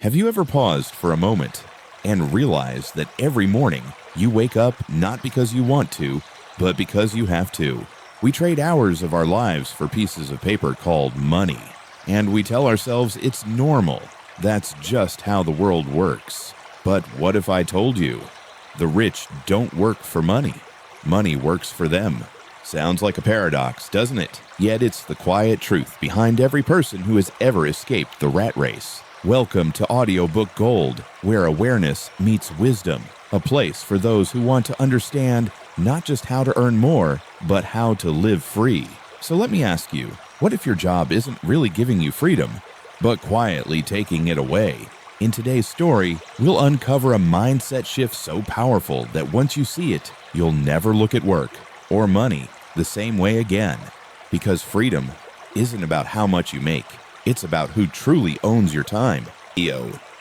Have you ever paused for a moment and realized that every morning you wake up not because you want to, but because you have to? We trade hours of our lives for pieces of paper called money, and we tell ourselves it's normal. That's just how the world works. But what if I told you the rich don't work for money? Money works for them. Sounds like a paradox, doesn't it? Yet it's the quiet truth behind every person who has ever escaped the rat race. Welcome to Audiobook Gold, where awareness meets wisdom, a place for those who want to understand not just how to earn more, but how to live free. So let me ask you, what if your job isn't really giving you freedom, but quietly taking it away? In today's story, we'll uncover a mindset shift so powerful that once you see it, you'll never look at work or money the same way again. Because freedom isn't about how much you make. It's about who truly owns your time.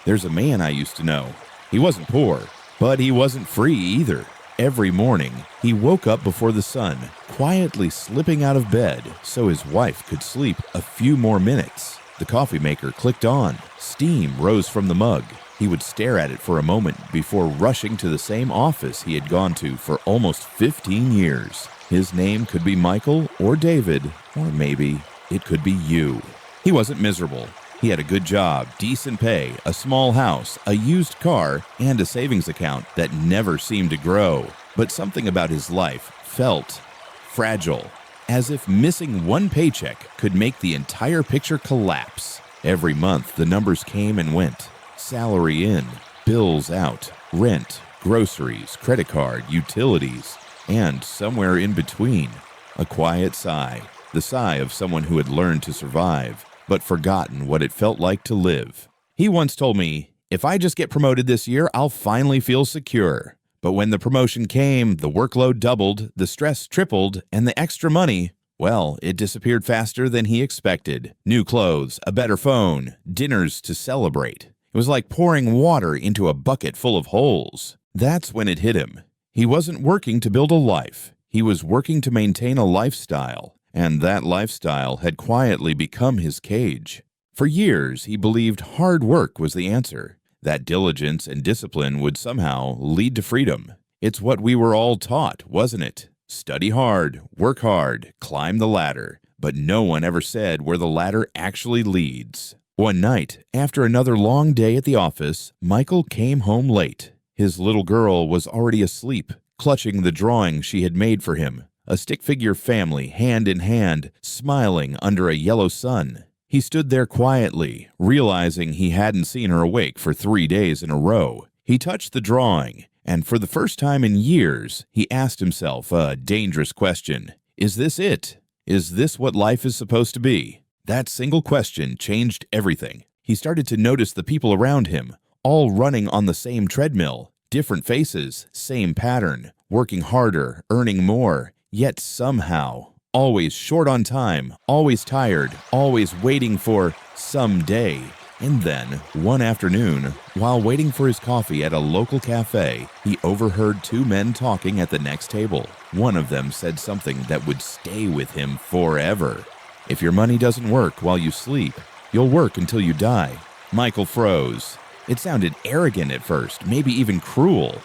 There's a man I used to know. He wasn't poor, but he wasn't free either. Every morning, he woke up before the sun, quietly slipping out of bed so his wife could sleep a few more minutes. The coffee maker clicked on. Steam rose from the mug. He would stare at it for a moment before rushing to the same office he had gone to for almost 15 years. His name could be Michael or David, or maybe it could be you. He wasn't miserable. He had a good job, decent pay, a small house, a used car, and a savings account that never seemed to grow. But something about his life felt fragile, as if missing one paycheck could make the entire picture collapse. Every month, the numbers came and went. Salary in, bills out, rent, groceries, credit card, utilities, and somewhere in between, a quiet sigh. The sigh of someone who had learned to survive, but forgotten what it felt like to live. He once told me, if I just get promoted this year, I'll finally feel secure. But when the promotion came, the workload doubled, the stress tripled, and the extra money, well, it disappeared faster than he expected. New clothes, a better phone, dinners to celebrate. It was like pouring water into a bucket full of holes. That's when it hit him. He wasn't working to build a life. He was working to maintain a lifestyle. And that lifestyle had quietly become his cage. For years, he believed hard work was the answer, that diligence and discipline would somehow lead to freedom. It's what we were all taught, wasn't it? Study hard, work hard, climb the ladder. But no one ever said where the ladder actually leads. One night, after another long day at the office, Michael came home late. His little girl was already asleep, clutching the drawing she had made for him. A stick-figure family, hand in hand, smiling under a yellow sun. He stood there quietly, realizing he hadn't seen her awake for 3 days in a row. He touched the drawing, and for the first time in years, he asked himself a dangerous question. Is this it? Is this what life is supposed to be? That single question changed everything. He started to notice the people around him, all running on the same treadmill, different faces, same pattern, working harder, earning more. Yet somehow, always short on time, always tired, always waiting for someday. And then, one afternoon, while waiting for his coffee at a local cafe, he overheard two men talking at the next table. One of them said something that would stay with him forever. If your money doesn't work while you sleep, you'll work until you die. Michael froze. It sounded arrogant at first, maybe even cruel.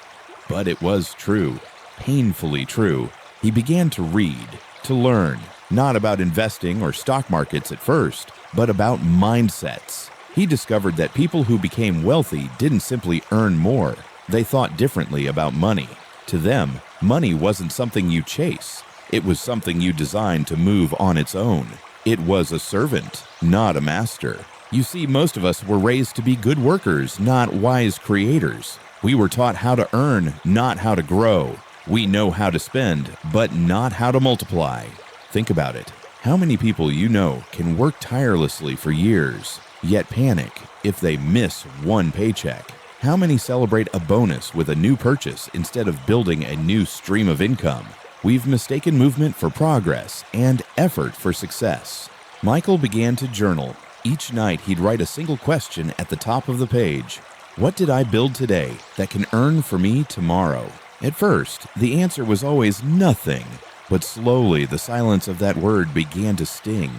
But it was true, painfully true. He began to read, to learn, not about investing or stock markets at first, but about mindsets. He discovered that people who became wealthy didn't simply earn more. They thought differently about money. To them, money wasn't something you chase. It was something you designed to move on its own. It was a servant, not a master. You see, most of us were raised to be good workers, not wise creators. We were taught how to earn, not how to grow. We know how to spend, but not how to multiply. Think about it. How many people you know can work tirelessly for years, yet panic if they miss one paycheck? How many celebrate a bonus with a new purchase instead of building a new stream of income? We've mistaken movement for progress and effort for success. Michael began to journal. Each night he'd write a single question at the top of the page. What did I build today that can earn for me tomorrow? At first, the answer was always nothing, but slowly the silence of that word began to sting.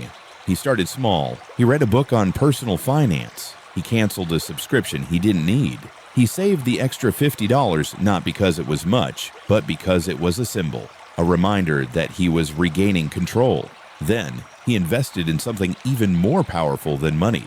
He started small. He read a book on personal finance. He canceled a subscription he didn't need. He saved the extra $50 not because it was much, but because it was a symbol, a reminder that he was regaining control. Then, he invested in something even more powerful than money: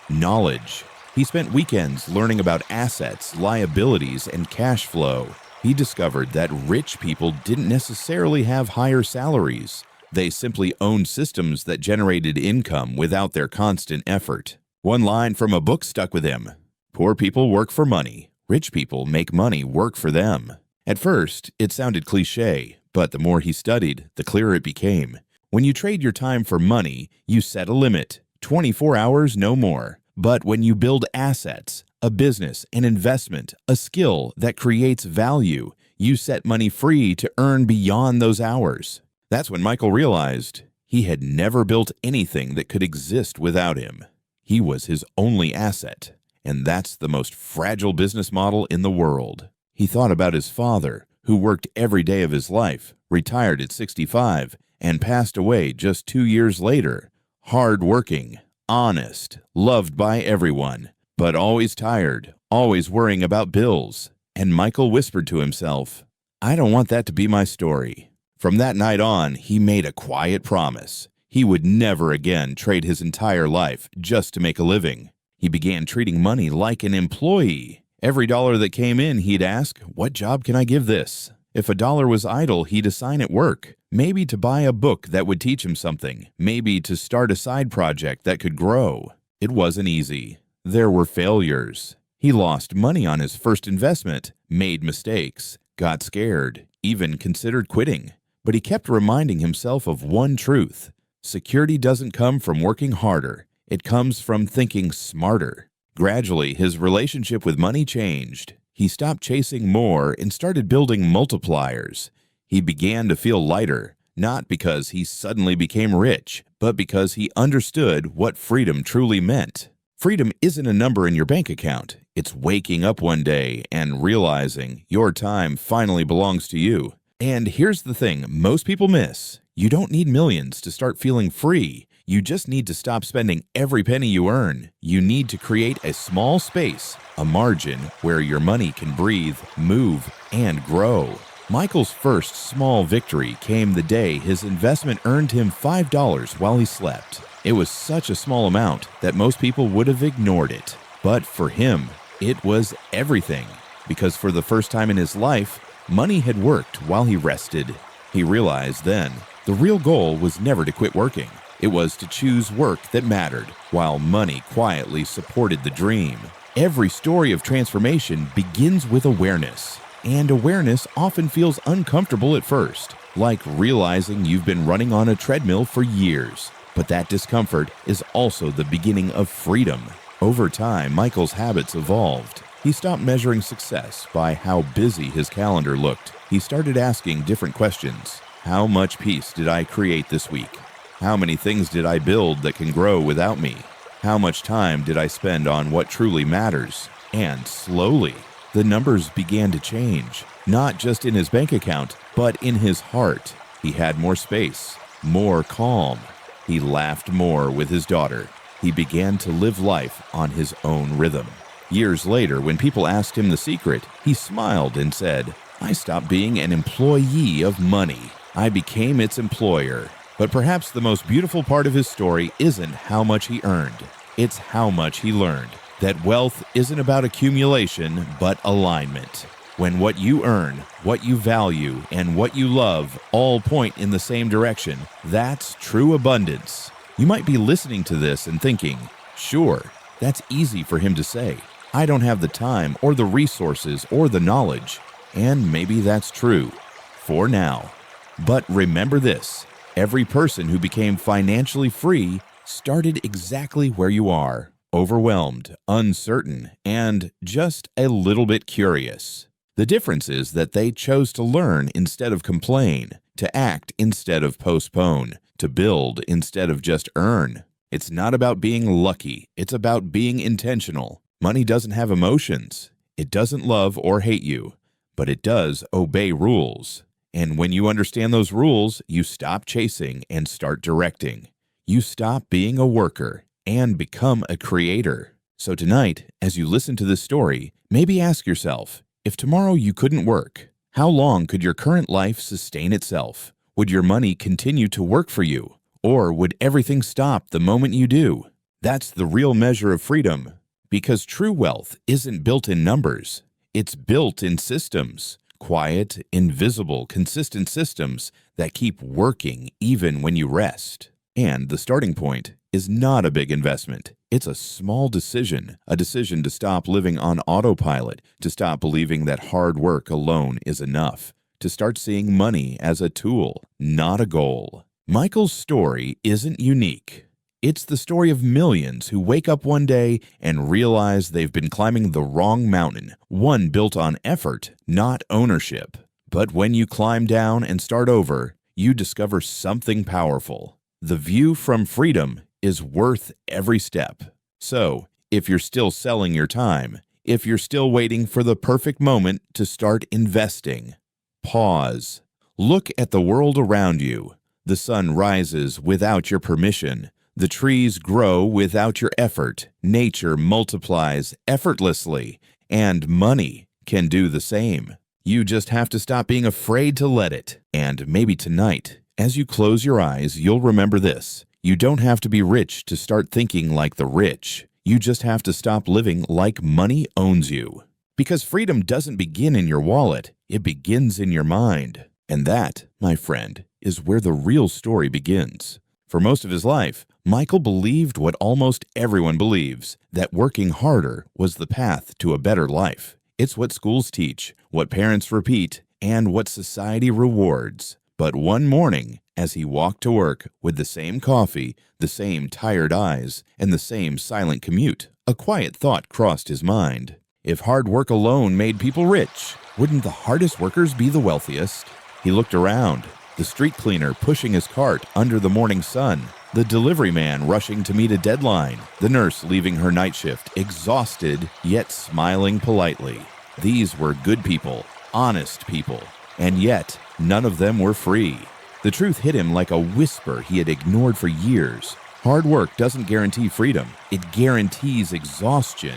knowledge. He spent weekends learning about assets, liabilities, and cash flow. He discovered that rich people didn't necessarily have higher salaries. They simply owned systems that generated income without their constant effort. One line from a book stuck with him: "Poor people work for money. Rich people make money work for them." At first, it sounded cliché, but the more he studied, the clearer it became. When you trade your time for money, you set a limit: 24 hours, no more. But when you build assets, a business, an investment, a skill that creates value, you set money free to earn beyond those hours. That's when Michael realized he had never built anything that could exist without him. He was his only asset, and that's the most fragile business model in the world. He thought about his father, who worked every day of his life, retired at 65, and passed away just 2 years later. Hard-working, honest, loved by everyone, but always tired, always worrying about bills. And Michael whispered to himself, "I don't want that to be my story." From that night on, he made a quiet promise. He would never again trade his entire life just to make a living. He began treating money like an employee. Every dollar that came in, he'd ask, "What job can I give this?" If a dollar was idle, he'd assign it work. Maybe to buy a book that would teach him something. Maybe to start a side project that could grow. It wasn't easy. There were failures. He lost money on his first investment, made mistakes, got scared, even considered quitting. But he kept reminding himself of one truth: security doesn't come from working harder. It comes from thinking smarter. Gradually, his relationship with money changed. He stopped chasing more and started building multipliers. He began to feel lighter, not because he suddenly became rich, but because he understood what freedom truly meant. Freedom isn't a number in your bank account. It's waking up one day and realizing your time finally belongs to you. And here's the thing most people miss: you don't need millions to start feeling free. You just need to stop spending every penny you earn. You need to create a small space, a margin where your money can breathe, move, and grow. Michael's first small victory came the day his investment earned him $5 while he slept. It was such a small amount that most people would have ignored it. But for him, it was everything, because for the first time in his life, money had worked while he rested. He realized then the real goal was never to quit working. It was to choose work that mattered, while money quietly supported the dream. Every story of transformation begins with awareness, and awareness often feels uncomfortable at first, like realizing you've been running on a treadmill for years. But that discomfort is also the beginning of freedom. Over time, Michael's habits evolved. He stopped measuring success by how busy his calendar looked. He started asking different questions. How much peace did I create this week? How many things did I build that can grow without me? How much time did I spend on what truly matters? And slowly, the numbers began to change, not just in his bank account, but in his heart. He had more space, more calm. He laughed more with his daughter. He began to live life on his own rhythm. Years later, when people asked him the secret, he smiled and said, "I stopped being an employee of money. I became its employer." But perhaps the most beautiful part of his story isn't how much he earned. It's how much he learned. That wealth isn't about accumulation, but alignment. When what you earn, what you value, and what you love all point in the same direction, that's true abundance. You might be listening to this and thinking, "Sure, that's easy for him to say. I don't have the time or the resources or the knowledge." And maybe that's true, for now. But remember this: every person who became financially free started exactly where you are, overwhelmed, uncertain, and just a little bit curious. The difference is that they chose to learn instead of complain, to act instead of postpone, to build instead of just earn. It's not about being lucky, it's about being intentional. Money doesn't have emotions. It doesn't love or hate you, but it does obey rules. And when you understand those rules, you stop chasing and start directing. You stop being a worker and become a creator. So tonight, as you listen to this story, maybe ask yourself, if tomorrow you couldn't work, how long could your current life sustain itself? Would your money continue to work for you? Or would everything stop the moment you do? That's the real measure of freedom. Because true wealth isn't built in numbers. It's built in systems. Quiet, invisible, consistent systems that keep working even when you rest. And the starting point is not a big investment. It's a small decision, a decision to stop living on autopilot, to stop believing that hard work alone is enough, to start seeing money as a tool, not a goal. Michael's story isn't unique. It's the story of millions who wake up one day and realize they've been climbing the wrong mountain, one built on effort, not ownership. But when you climb down and start over, you discover something powerful. The view from freedom is worth every step. So, if you're still selling your time, if you're still waiting for the perfect moment to start investing, pause. Look at the world around you. The sun rises without your permission. The trees grow without your effort. Nature multiplies effortlessly, and money can do the same. You just have to stop being afraid to let it. And maybe tonight, as you close your eyes, you'll remember this. You don't have to be rich to start thinking like the rich. You just have to stop living like money owns you. Because freedom doesn't begin in your wallet, it begins in your mind. And that, my friend, is where the real story begins. For most of his life, Michael believed what almost everyone believes, that working harder was the path to a better life. It's what schools teach, what parents repeat, and what society rewards. But one morning, as he walked to work with the same coffee, the same tired eyes, and the same silent commute, a quiet thought crossed his mind. If hard work alone made people rich, wouldn't the hardest workers be the wealthiest? He looked around. The street cleaner pushing his cart under the morning sun, the delivery man rushing to meet a deadline, the nurse leaving her night shift, exhausted yet smiling politely. These were good people, honest people, and yet none of them were free. The truth hit him like a whisper he had ignored for years. Hard work doesn't guarantee freedom, it guarantees exhaustion.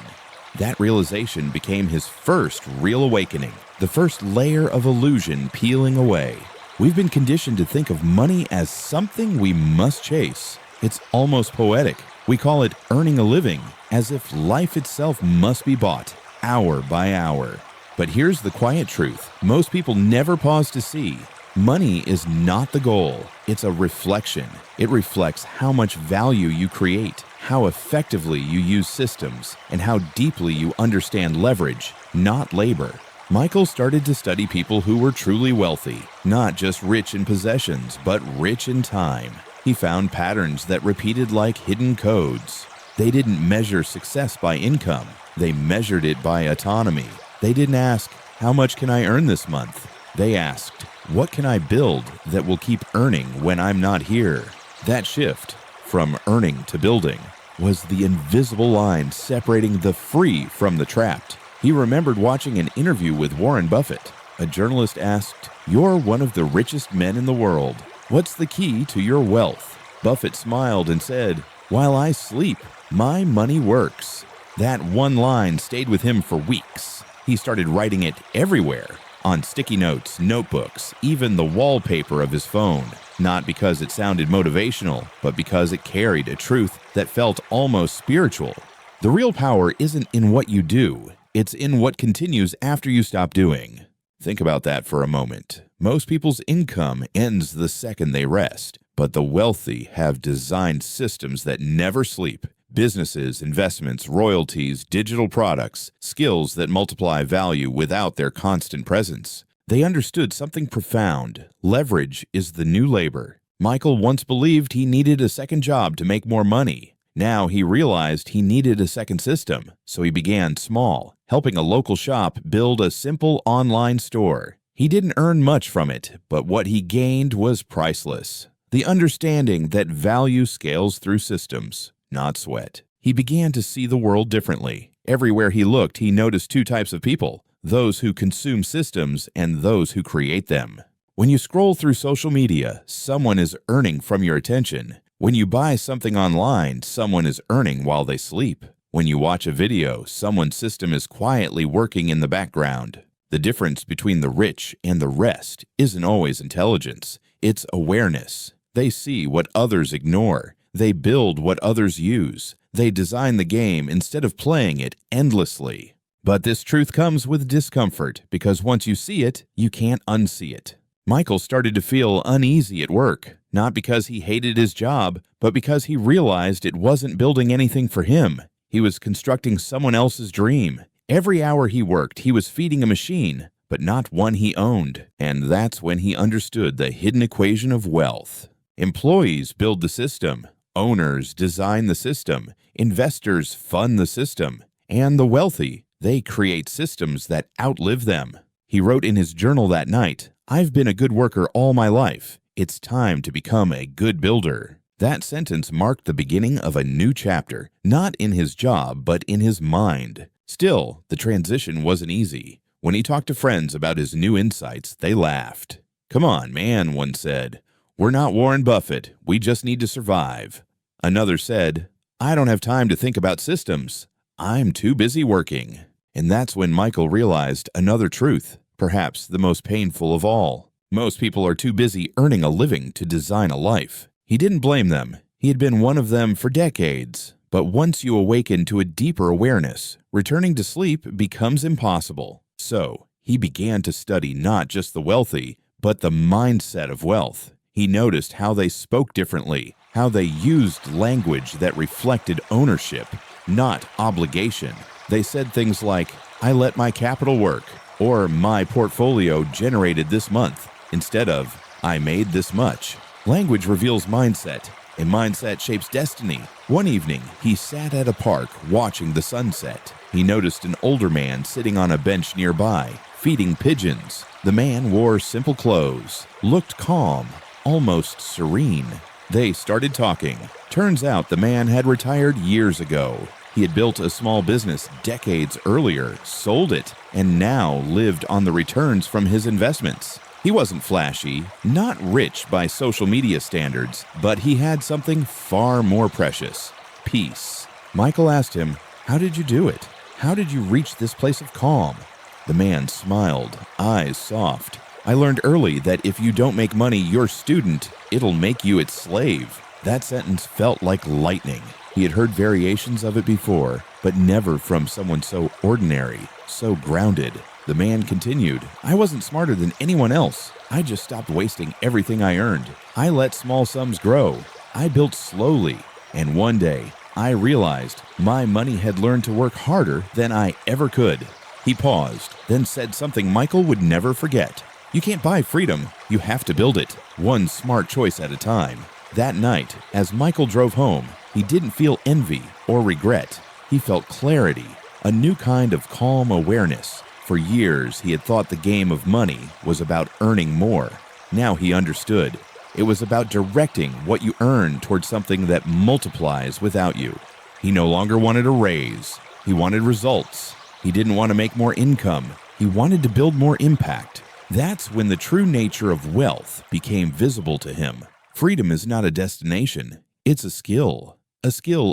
That realization became his first real awakening, the first layer of illusion peeling away. We've been conditioned to think of money as something we must chase. It's almost poetic. We call it earning a living, as if life itself must be bought, hour by hour. But here's the quiet truth. Most people never pause to see. Money is not the goal. It's a reflection. It reflects how much value you create, how effectively you use systems, and how deeply you understand leverage, not labor. Michael started to study people who were truly wealthy, not just rich in possessions, but rich in time. He found patterns that repeated like hidden codes. They didn't measure success by income. They measured it by autonomy. They didn't ask, how much can I earn this month? They asked, what can I build that will keep earning when I'm not here? That shift, from earning to building, was the invisible line separating the free from the trapped. He remembered watching an interview with Warren Buffett. A journalist asked, "You're one of the richest men in the world. What's the key to your wealth?" Buffett smiled and said, "While I sleep, my money works." That one line stayed with him for weeks. He started writing it everywhere, on sticky notes, notebooks, even the wallpaper of his phone. Not because it sounded motivational, but because it carried a truth that felt almost spiritual. The real power isn't in what you do. It's in what continues after you stop doing. Think about that for a moment. Most people's income ends the second they rest, but the wealthy have designed systems that never sleep. Businesses, investments, royalties, digital products, skills that multiply value without their constant presence. They understood something profound. Leverage is the new labor. Michael once believed he needed a second job to make more money. Now he realized he needed a second system, so he began small, helping a local shop build a simple online store. He didn't earn much from it, but what he gained was priceless. The understanding that value scales through systems, not sweat. He began to see the world differently. Everywhere he looked, he noticed two types of people: those who consume systems and those who create them. When you scroll through social media, someone is earning from your attention. When you buy something online, someone is earning while they sleep. When you watch a video, someone's system is quietly working in the background. The difference between the rich and the rest isn't always intelligence, it's awareness. They see what others ignore. They build what others use. They design the game instead of playing it endlessly. But this truth comes with discomfort because once you see it, you can't unsee it. Michael started to feel uneasy at work, not because he hated his job, but because he realized it wasn't building anything for him. He was constructing someone else's dream. Every hour he worked, he was feeding a machine, but not one he owned. And that's when he understood the hidden equation of wealth. Employees build the system. Owners design the system. Investors fund the system. And the wealthy, they create systems that outlive them. He wrote in his journal that night, "I've been a good worker all my life. It's time to become a good builder." That sentence marked the beginning of a new chapter, not in his job, but in his mind. Still, the transition wasn't easy. When he talked to friends about his new insights, they laughed. "Come on, man," one said. "We're not Warren Buffett. We just need to survive." Another said, "I don't have time to think about systems. I'm too busy working." And that's when Michael realized another truth, perhaps the most painful of all. Most people are too busy earning a living to design a life. He didn't blame them. He had been one of them for decades. But once you awaken to a deeper awareness, returning to sleep becomes impossible. So, he began to study not just the wealthy, but the mindset of wealth. He noticed how they spoke differently, how they used language that reflected ownership, not obligation. They said things like, "I let my capital work," or "my portfolio generated this month," instead of "I made this much." Language reveals mindset, and mindset shapes destiny. One evening, he sat at a park watching the sunset. He noticed an older man sitting on a bench nearby, feeding pigeons. The man wore simple clothes, looked calm, almost serene. They started talking. Turns out the man had retired years ago. He had built a small business decades earlier, sold it, and now lived on the returns from his investments. He wasn't flashy, not rich by social media standards, but he had something far more precious: peace. Michael asked him, "How did you do it? How did you reach this place of calm?" The man smiled, eyes soft. "I learned early that if you don't make money your student, it'll make you its slave." That sentence felt like lightning. He had heard variations of it before, but never from someone so ordinary, so grounded. The man continued, "I wasn't smarter than anyone else. I just stopped wasting everything I earned. I let small sums grow. I built slowly. And one day, I realized my money had learned to work harder than I ever could." He paused, then said something Michael would never forget. "You can't buy freedom. You have to build it, one smart choice at a time." That night, as Michael drove home, he didn't feel envy or regret. He felt clarity, a new kind of calm awareness. For years, he had thought the game of money was about earning more. Now he understood. It was about directing what you earn towards something that multiplies without you. He no longer wanted a raise. He wanted results. He didn't want to make more income. He wanted to build more impact. That's when the true nature of wealth became visible to him. Freedom is not a destination. It's a skill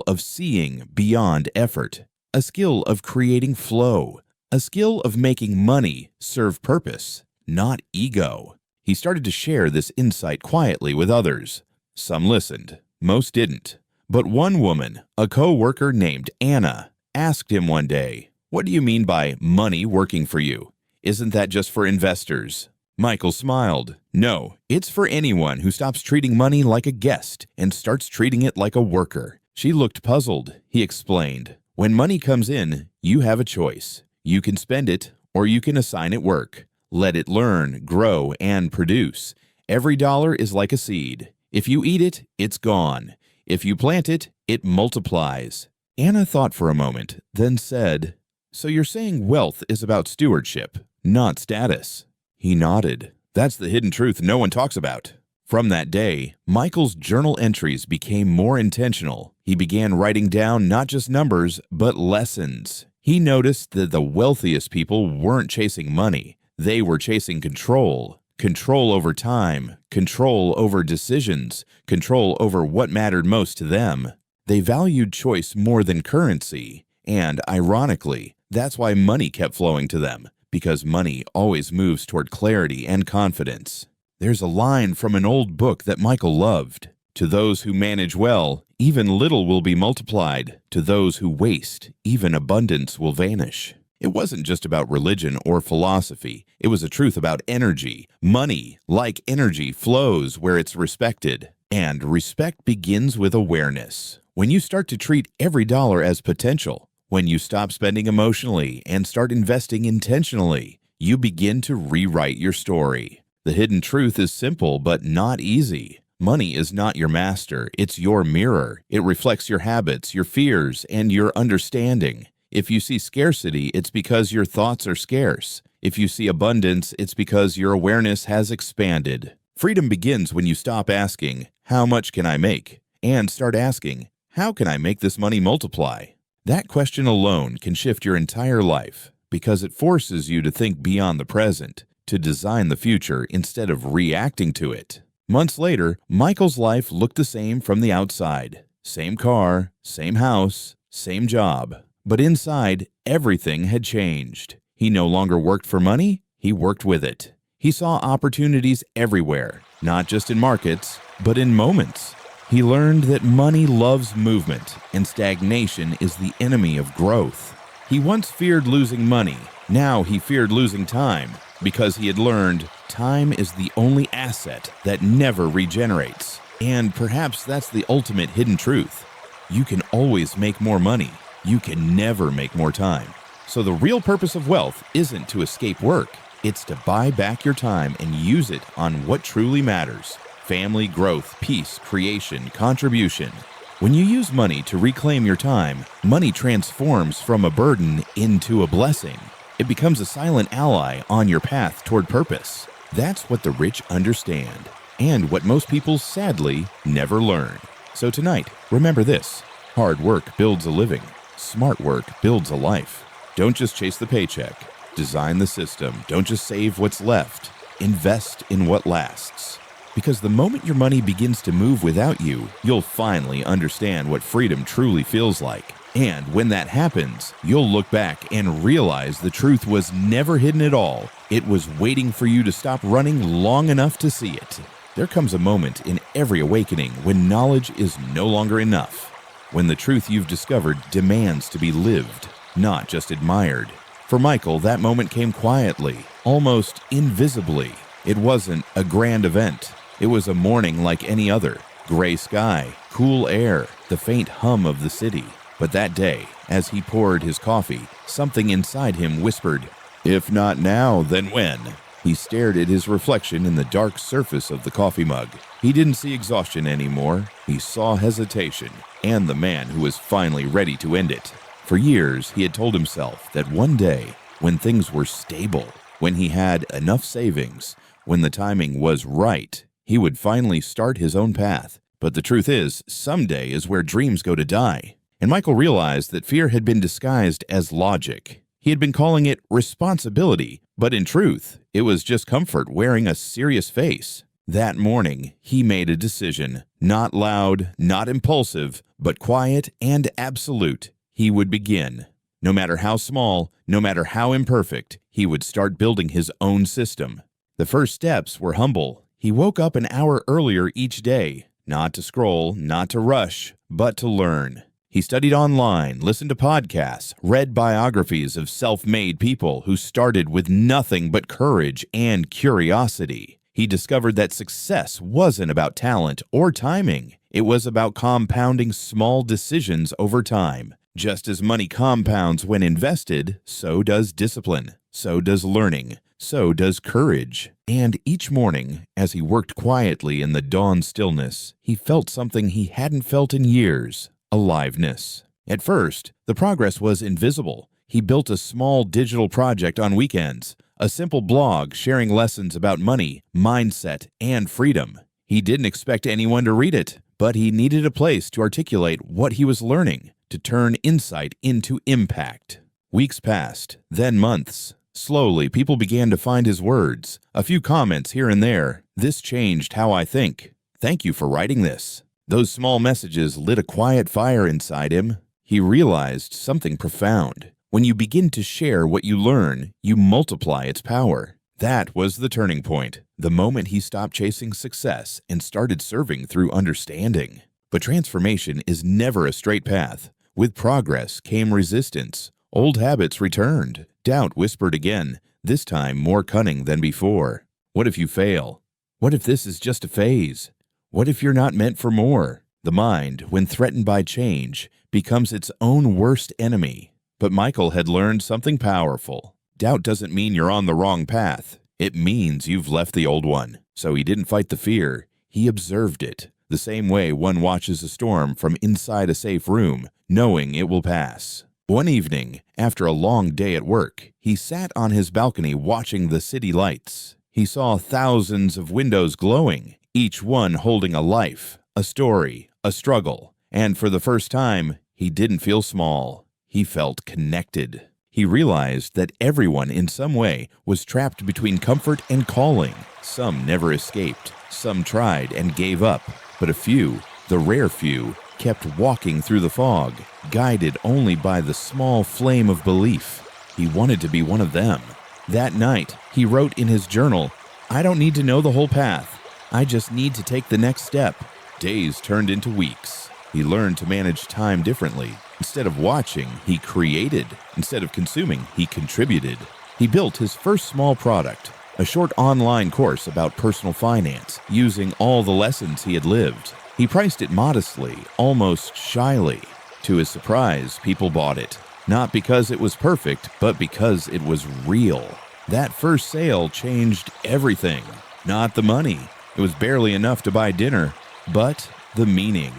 of seeing beyond effort, a skill of creating flow, a skill of making money serve purpose, not ego. He started to share this insight quietly with others. Some listened, most didn't. But one woman, a co-worker named Anna, asked him one day, "What do you mean by money working for you? Isn't that just for investors?" Michael smiled. "No, it's for anyone who stops treating money like a guest and starts treating it like a worker." She looked puzzled. He explained, "When money comes in, you have a choice. You can spend it, or you can assign it work. Let it learn, grow, and produce. Every dollar is like a seed. If you eat it, it's gone. If you plant it, it multiplies." Anna thought for a moment, then said, "So you're saying wealth is about stewardship, not status?" He nodded. "That's the hidden truth no one talks about." From that day, Michael's journal entries became more intentional. He began writing down not just numbers, but lessons. He noticed that the wealthiest people weren't chasing money. They were chasing control. Control over time, control over decisions, control over what mattered most to them. They valued choice more than currency, And ironically, that's why money kept flowing to them, because money always moves toward clarity and confidence. There's a line from an old book that Michael loved. To those who manage well, even little will be multiplied. To those who waste, even abundance will vanish. It wasn't just about religion or philosophy. It was a truth about energy. Money, like energy, flows where it's respected. And respect begins with awareness. When you start to treat every dollar as potential, when you stop spending emotionally and start investing intentionally, you begin to rewrite your story. The hidden truth is simple but not easy. Money is not your master, it's your mirror. It reflects your habits, your fears, and your understanding. If you see scarcity, it's because your thoughts are scarce. If you see abundance, it's because your awareness has expanded. Freedom begins when you stop asking, "How much can I make?" and start asking, "How can I make this money multiply?" That question alone can shift your entire life because it forces you to think beyond the present, to design the future instead of reacting to it. Months later, Michael's life looked the same from the outside. Same car, same house, same job. But inside, everything had changed. He no longer worked for money, he worked with it. He saw opportunities everywhere, not just in markets, but in moments. He learned that money loves movement, and stagnation is the enemy of growth. He once feared losing money. Now he feared losing time, because he had learned time is the only asset that never regenerates. And perhaps that's the ultimate hidden truth. You can always make more money. You can never make more time. So the real purpose of wealth isn't to escape work. It's to buy back your time and use it on what truly matters. Family, growth, peace, creation, contribution. When you use money to reclaim your time, money transforms from a burden into a blessing. It becomes a silent ally on your path toward purpose. That's what the rich understand, and what most people sadly never learn. So tonight, remember this: hard work builds a living. Smart work builds a life. Don't just chase the paycheck. Design the system. Don't just save what's left. Invest in what lasts. Because the moment your money begins to move without you, you'll finally understand what freedom truly feels like. And when that happens, you'll look back and realize the truth was never hidden at all. It was waiting for you to stop running long enough to see it. There comes a moment in every awakening when knowledge is no longer enough. When the truth you've discovered demands to be lived, not just admired. For Michael, that moment came quietly, almost invisibly. It wasn't a grand event. It was a morning like any other. Gray sky, cool air, the faint hum of the city. But that day, as he poured his coffee, something inside him whispered, "If not now, then when?" He stared at his reflection in the dark surface of the coffee mug. He didn't see exhaustion anymore. He saw hesitation, and the man who was finally ready to end it. For years, he had told himself that one day, when things were stable, when he had enough savings, when the timing was right, he would finally start his own path. But the truth is, someday is where dreams go to die. And Michael realized that fear had been disguised as logic. He had been calling it responsibility, but in truth, it was just comfort wearing a serious face. That morning, he made a decision. Not loud, not impulsive, but quiet and absolute. He would begin. No matter how small, no matter how imperfect, he would start building his own system. The first steps were humble. He woke up an hour earlier each day, not to scroll, not to rush, but to learn. He studied online, listened to podcasts, read biographies of self-made people who started with nothing but courage and curiosity. He discovered that success wasn't about talent or timing. It was about compounding small decisions over time. Just as money compounds when invested, so does discipline, so does learning, so does courage. And each morning, as he worked quietly in the dawn stillness, he felt something he hadn't felt in years: aliveness. At first, the progress was invisible. He built a small digital project on weekends, a simple blog sharing lessons about money, mindset, and freedom. He didn't expect anyone to read it, but he needed a place to articulate what he was learning, to turn insight into impact. Weeks passed, then months. Slowly, people began to find his words. A few comments here and there. "This changed how I think. Thank you for writing this." Those small messages lit a quiet fire inside him. he realized something profound. When you begin to share what you learn, you multiply its power. That was the turning point, the moment he stopped chasing success and started serving through understanding. But transformation is never a straight path. With progress came resistance. Old habits returned. Doubt whispered again, this time more cunning than before. What if you fail? What if this is just a phase? What if you're not meant for more? The mind, when threatened by change, becomes its own worst enemy. But Michael had learned something powerful. Doubt doesn't mean you're on the wrong path. It means you've left the old one. So he didn't fight the fear. He observed it, the same way one watches a storm from inside a safe room, knowing it will pass. One evening, after a long day at work, he sat on his balcony watching the city lights. He saw thousands of windows glowing, each one holding a life, a story, a struggle. And for the first time, he didn't feel small. He felt connected. He realized that everyone in some way was trapped between comfort and calling. Some never escaped. Some tried and gave up. But a few, the rare few, kept walking through the fog, guided only by the small flame of belief. He wanted to be one of them. That night, he wrote in his journal, "I don't need to know the whole path. I just need to take the next step." Days turned into weeks. He learned to manage time differently. Instead of watching, he created. Instead of consuming, he contributed. He built his first small product, a short online course about personal finance, using all the lessons he had lived. He priced it modestly, almost shyly. To his surprise, people bought it. Not because it was perfect, but because it was real. That first sale changed everything. Not the money. It was barely enough to buy dinner, but the meaning.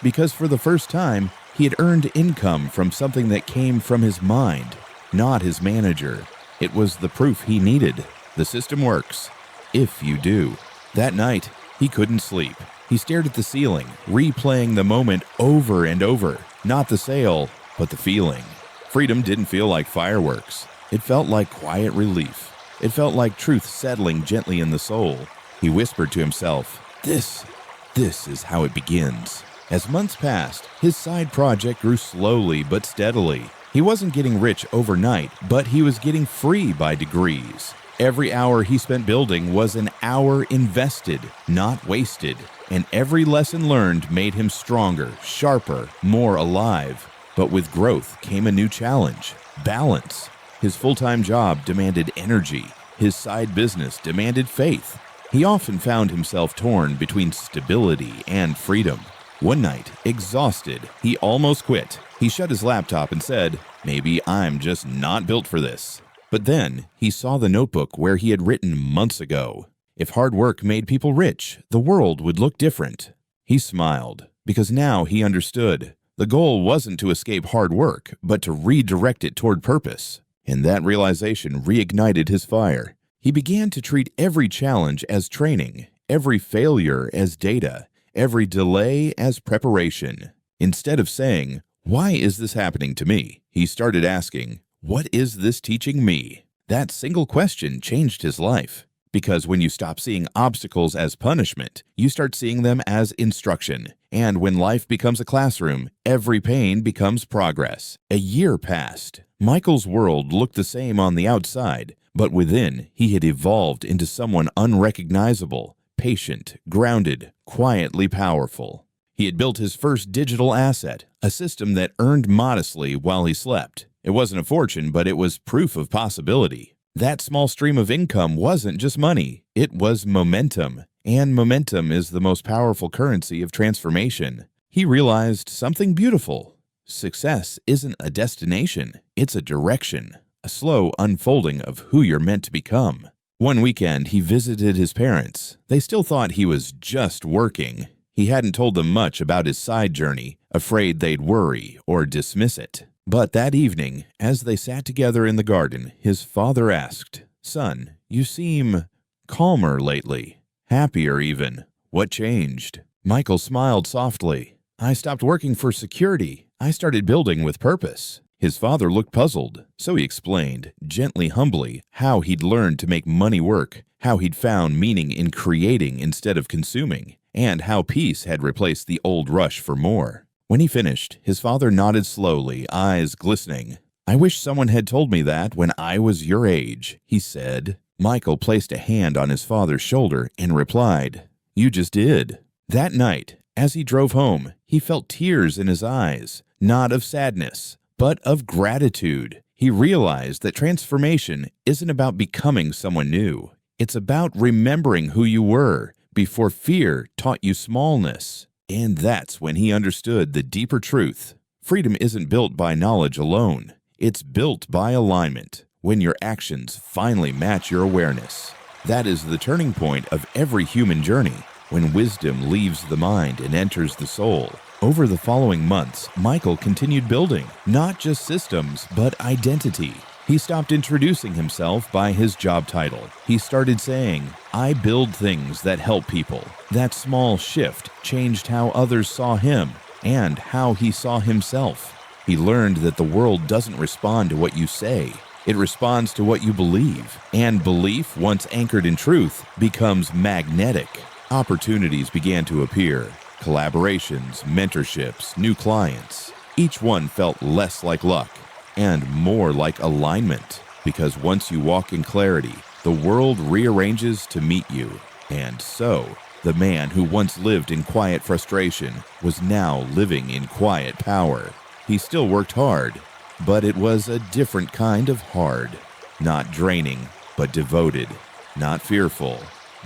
Because for the first time, he had earned income from something that came from his mind, not his manager. It was the proof he needed. The system works, if you do. That night, he couldn't sleep. He stared at the ceiling, replaying the moment over and over. Not the sale, but the feeling. Freedom didn't feel like fireworks. It felt like quiet relief. It felt like truth settling gently in the soul. He whispered to himself, This is how it begins." As months passed, his side project grew slowly but steadily. He wasn't getting rich overnight, but he was getting free by degrees. Every hour he spent building was an hour invested, not wasted. And every lesson learned made him stronger, sharper, more alive. But with growth came a new challenge: balance. His full-time job demanded energy. His side business demanded faith. He often found himself torn between stability and freedom. One night, exhausted, he almost quit. He shut his laptop and said, "Maybe I'm just not built for this." But then he saw the notebook where he had written months ago. If hard work made people rich, the world would look different. He smiled, because now he understood. The goal wasn't to escape hard work, but to redirect it toward purpose. And that realization reignited his fire. He began to treat every challenge as training, every failure as data, every delay as preparation. Instead of saying, "Why is this happening to me?" he started asking, "What is this teaching me?" That single question changed his life. Because when you stop seeing obstacles as punishment, you start seeing them as instruction. And when life becomes a classroom, every pain becomes progress. A year passed. Michael's world looked the same on the outside, but within, he had evolved into someone unrecognizable, patient, grounded, quietly powerful. He had built his first digital asset, a system that earned modestly while he slept. It wasn't a fortune, but it was proof of possibility. That small stream of income wasn't just money, it was momentum. And momentum is the most powerful currency of transformation. He realized something beautiful. Success isn't a destination, it's a direction, a slow unfolding of who you're meant to become. One weekend, he visited his parents. They still thought he was just working. He hadn't told them much about his side journey, afraid they'd worry or dismiss it. But that evening, as they sat together in the garden, his father asked, "Son, you seem calmer lately, happier even. What changed?" Michael smiled softly. "I stopped working for security. I started building with purpose." His father looked puzzled, so he explained, gently, humbly, how he'd learned to make money work, how he'd found meaning in creating instead of consuming, and how peace had replaced the old rush for more. When he finished, his father nodded slowly, eyes glistening. "I wish someone had told me that when I was your age," he said. Michael placed a hand on his father's shoulder and replied, "You just did." That night, as he drove home, he felt tears in his eyes, not of sadness, but of gratitude. He realized that transformation isn't about becoming someone new. It's about remembering who you were before fear taught you smallness. And that's when he understood the deeper truth. Freedom isn't built by knowledge alone. It's built by alignment, when your actions finally match your awareness. That is the turning point of every human journey, when wisdom leaves the mind and enters the soul. Over the following months, Michael continued building, not just systems, but identity. He stopped introducing himself by his job title. He started saying, "I build things that help people." That small shift changed how others saw him and how he saw himself. He learned that the world doesn't respond to what you say. It responds to what you believe. And belief, once anchored in truth, becomes magnetic. Opportunities began to appear. Collaborations, mentorships, new clients. Each one felt less like luck and more like alignment, because once you walk in clarity, the world rearranges to meet you. And so, the man who once lived in quiet frustration was now living in quiet power. He still worked hard, but it was a different kind of hard. Not draining, but devoted. Not fearful,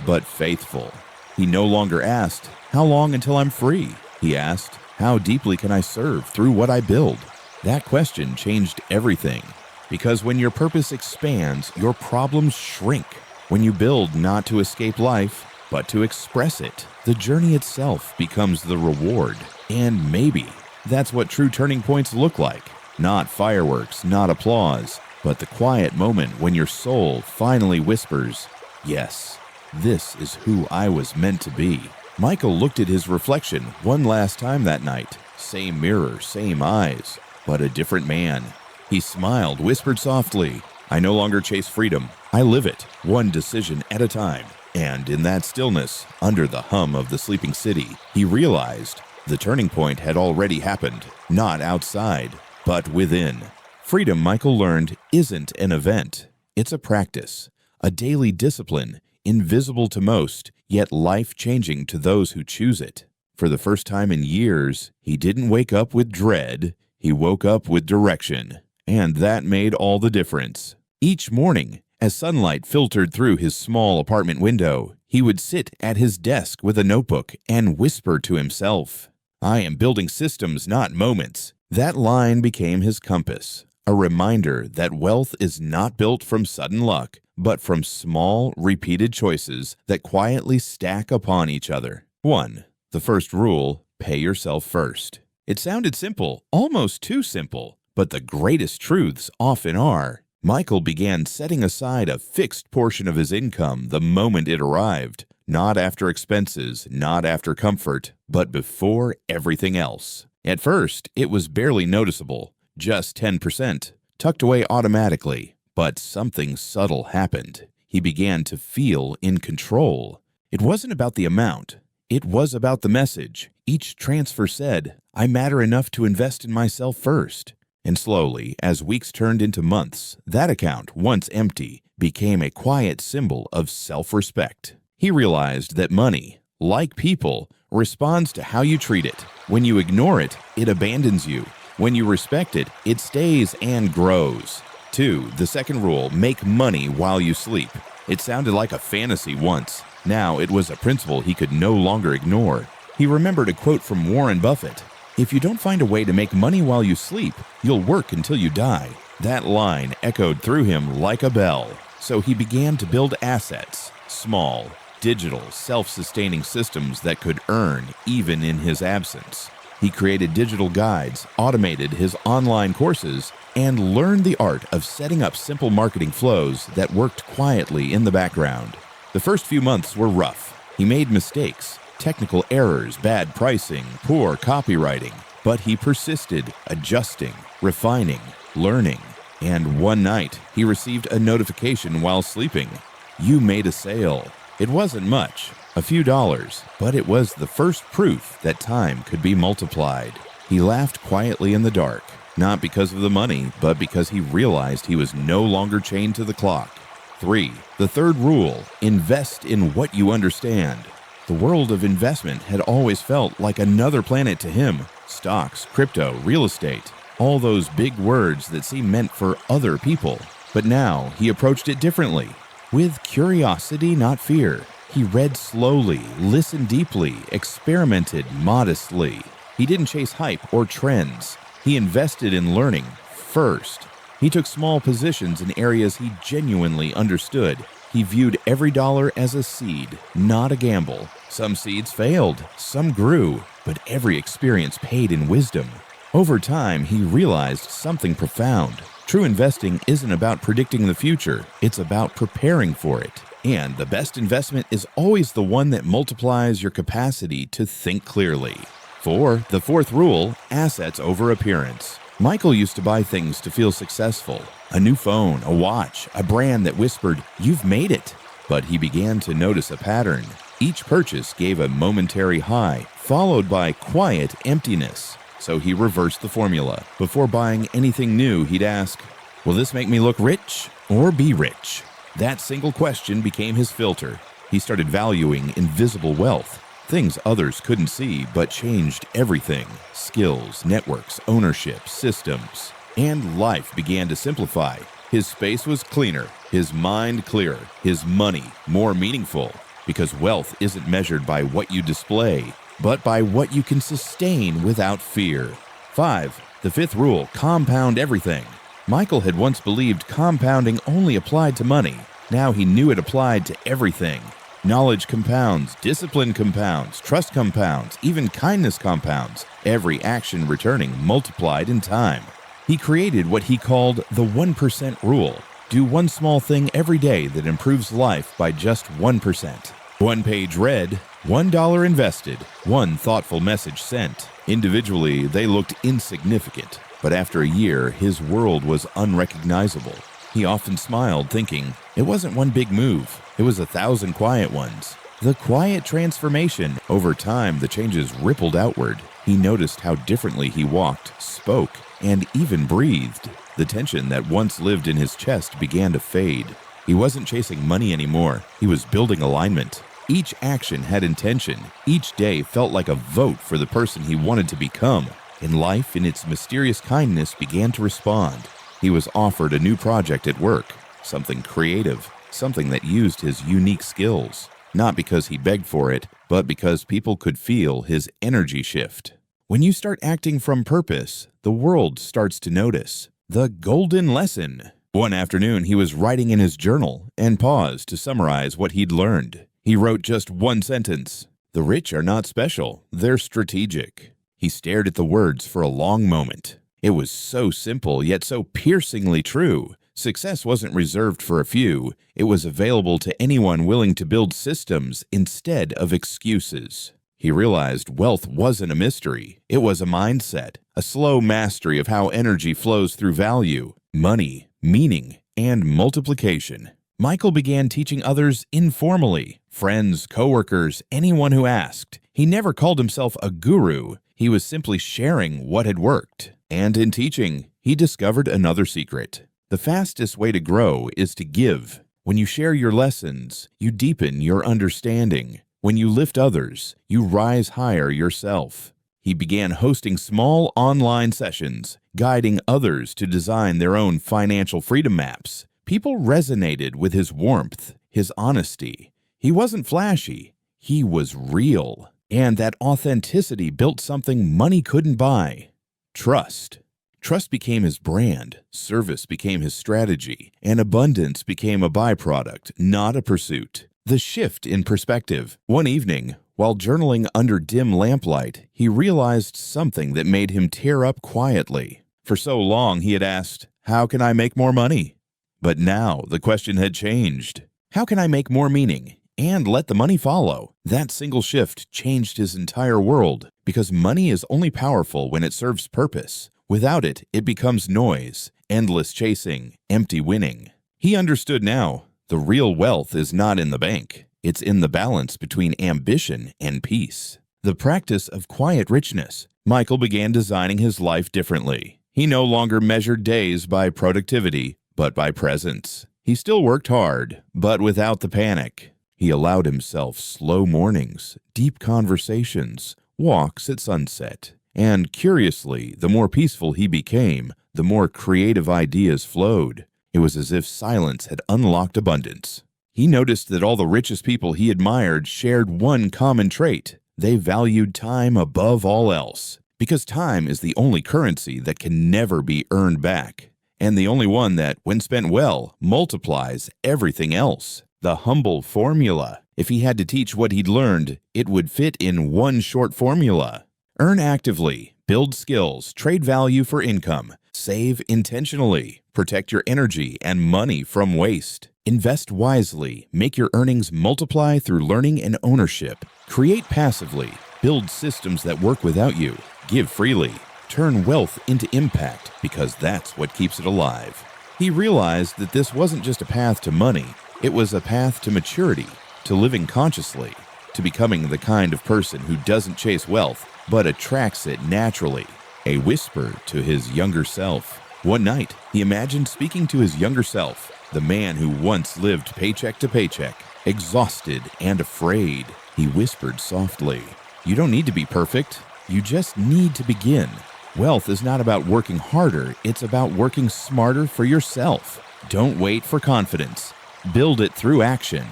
but faithful. He no longer asked, "How long until I'm free?" He asked, "How deeply can I serve through what I build?" That question changed everything, because when your purpose expands, your problems shrink. When you build not to escape life, but to express it, the journey itself becomes the reward. And maybe that's what true turning points look like. Not fireworks, not applause, but the quiet moment when your soul finally whispers, "Yes, this is who I was meant to be." Michael looked at his reflection one last time that night. Same mirror, same eyes, but a different man. He smiled, whispered softly, "I no longer chase freedom. I live it, one decision at a time." And in that stillness, under the hum of the sleeping city, he realized the turning point had already happened, not outside, but within. Freedom, Michael learned, isn't an event. It's a practice, a daily discipline, invisible to most, yet life-changing to those who choose it. For the first time in years, he didn't wake up with dread. He woke up with direction, and that made all the difference. Each morning, as sunlight filtered through his small apartment window, he would sit at his desk with a notebook and whisper to himself, "I am building systems, not moments." That line became his compass, a reminder that wealth is not built from sudden luck, but from small, repeated choices that quietly stack upon each other. 1. The first rule, pay yourself first. It sounded simple, almost too simple, but the greatest truths often are. Michael began setting aside a fixed portion of his income the moment it arrived, not after expenses, not after comfort, but before everything else. At first, it was barely noticeable, just 10%, tucked away automatically, but something subtle happened. He began to feel in control. It wasn't about the amount. It was about the message. Each transfer said, "I matter enough to invest in myself first." And slowly, as weeks turned into months, that account, once empty, became a quiet symbol of self-respect. He realized that money, like people, responds to how you treat it. When you ignore it, it abandons you. When you respect it, it stays and grows. 2. The second rule, make money while you sleep. It sounded like a fantasy once. Now it was a principle he could no longer ignore. He remembered a quote from Warren Buffett, "If you don't find a way to make money while you sleep, you'll work until you die." That line echoed through him like a bell. So he began to build assets, small, digital, self-sustaining systems that could earn even in his absence. He created digital guides, automated his online courses, and learned the art of setting up simple marketing flows that worked quietly in the background. The first few months were rough. He made mistakes, technical errors, bad pricing, poor copywriting, but he persisted, adjusting, refining, learning. And one night, he received a notification while sleeping. "You made a sale." It wasn't much, a few dollars, but it was the first proof that time could be multiplied. He laughed quietly in the dark, not because of the money, but because he realized he was no longer chained to the clock. 3. The third rule: invest in what you understand. The world of investment had always felt like another planet to him. Stocks, crypto, real estate, all those big words that seem meant for other people. But now he approached it differently. With curiosity, not fear. He read slowly, listened deeply, experimented modestly. He didn't chase hype or trends. He invested in learning first. He took small positions in areas he genuinely understood. He viewed every dollar as a seed, not a gamble. Some seeds failed, some grew, but every experience paid in wisdom. Over time, he realized something profound. True investing isn't about predicting the future, it's about preparing for it. And the best investment is always the one that multiplies your capacity to think clearly. 4. The fourth rule: assets over appearance. Michael used to buy things to feel successful. A new phone, a watch, a brand that whispered, "You've made it." But he began to notice a pattern. Each purchase gave a momentary high, followed by quiet emptiness. So he reversed the formula. Before buying anything new, he'd ask, "Will this make me look rich or be rich?" That single question became his filter. He started valuing invisible wealth, things others couldn't see but changed everything: skills, networks, ownership, systems. And life began to simplify. His space was cleaner, his mind clearer, his money more meaningful. Because wealth isn't measured by what you display, but by what you can sustain without fear. 5. The fifth rule: compound everything. Michael had once believed compounding only applied to money. Now he knew it applied to everything. Knowledge compounds, discipline compounds, trust compounds, even kindness compounds. Every action returning multiplied in time. He created what he called the 1% rule. Do one small thing every day that improves life by just 1%. 1 page read, $1 invested, 1 thoughtful message sent. Individually, they looked insignificant, but after a year, his world was unrecognizable. He often smiled, thinking, it wasn't one big move, it was 1,000 quiet ones. The quiet transformation. Over time, the changes rippled outward. He noticed how differently he walked, spoke, and even breathed. The tension that once lived in his chest began to fade. He wasn't chasing money anymore, he was building alignment. Each action had intention. Each day felt like a vote for the person he wanted to become. And life, in its mysterious kindness, began to respond. He was offered a new project at work, something creative, something that used his unique skills. Not because he begged for it, but because people could feel his energy shift. When you start acting from purpose, the world starts to notice. The golden lesson. One afternoon, he was writing in his journal and paused to summarize what he'd learned. He wrote just one sentence: "The rich are not special, they're strategic." He stared at the words for a long moment. It was so simple, yet so piercingly true. Success wasn't reserved for a few. It was available to anyone willing to build systems instead of excuses. He realized wealth wasn't a mystery. It was a mindset, a slow mastery of how energy flows through value, money, meaning, and multiplication. Michael began teaching others informally, friends, coworkers, anyone who asked. He never called himself a guru. He was simply sharing what had worked. And in teaching, he discovered another secret. The fastest way to grow is to give. When you share your lessons, you deepen your understanding. When you lift others, you rise higher yourself. He began hosting small online sessions, guiding others to design their own financial freedom maps. People resonated with his warmth, his honesty. He wasn't flashy, he was real. And that authenticity built something money couldn't buy: trust. Trust became his brand, service became his strategy, and abundance became a byproduct, not a pursuit. The shift in perspective. One evening, while journaling under dim lamplight, he realized something that made him tear up quietly. For so long he had asked, "How can I make more money?" But now the question had changed. How can I make more meaning and let the money follow? That single shift changed his entire world, because money is only powerful when it serves purpose. Without it, it becomes noise, endless chasing, empty winning. He understood now, the real wealth is not in the bank. It's in the balance between ambition and peace. The practice of quiet richness. Michael began designing his life differently. He no longer measured days by productivity, but by presence. He still worked hard, but without the panic. He allowed himself slow mornings, deep conversations, walks at sunset. And curiously, the more peaceful he became, the more creative ideas flowed. It was as if silence had unlocked abundance. He noticed that all the richest people he admired shared one common trait. They valued time above all else, because time is the only currency that can never be earned back, and the only one that, when spent well, multiplies everything else. The humble formula. If he had to teach what he'd learned, it would fit in one short formula. Earn actively, build skills, trade value for income, save intentionally, protect your energy and money from waste. Invest wisely, make your earnings multiply through learning and ownership. Create passively, build systems that work without you. Give freely, turn wealth into impact, because that's what keeps it alive. He realized that this wasn't just a path to money, it was a path to maturity, to living consciously, to becoming the kind of person who doesn't chase wealth, but attracts it naturally. A whisper to his younger self. One night, he imagined speaking to his younger self, the man who once lived paycheck to paycheck, exhausted and afraid. He whispered softly, "You don't need to be perfect. You just need to begin. Wealth is not about working harder, it's about working smarter for yourself. Don't wait for confidence. Build it through action."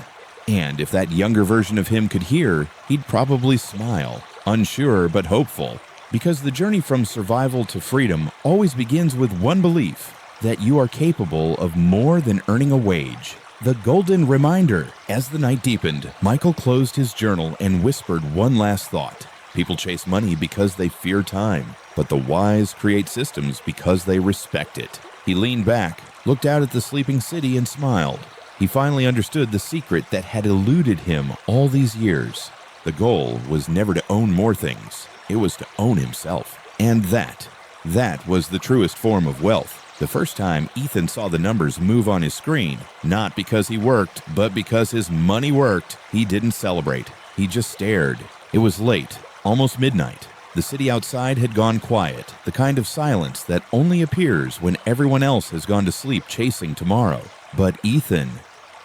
And if that younger version of him could hear, he'd probably smile, unsure but hopeful, because the journey from survival to freedom always begins with one belief, that you are capable of more than earning a wage. The golden reminder. As the night deepened, Michael closed his journal and whispered one last thought. People chase money because they fear time, but the wise create systems because they respect it. He leaned back, looked out at the sleeping city and smiled. He finally understood the secret that had eluded him all these years. The goal was never to own more things. It was to own himself. And that was the truest form of wealth. The first time Ethan saw the numbers move on his screen, not because he worked, but because his money worked, he didn't celebrate. He just stared. It was late, almost midnight. The city outside had gone quiet, the kind of silence that only appears when everyone else has gone to sleep chasing tomorrow. But Ethan,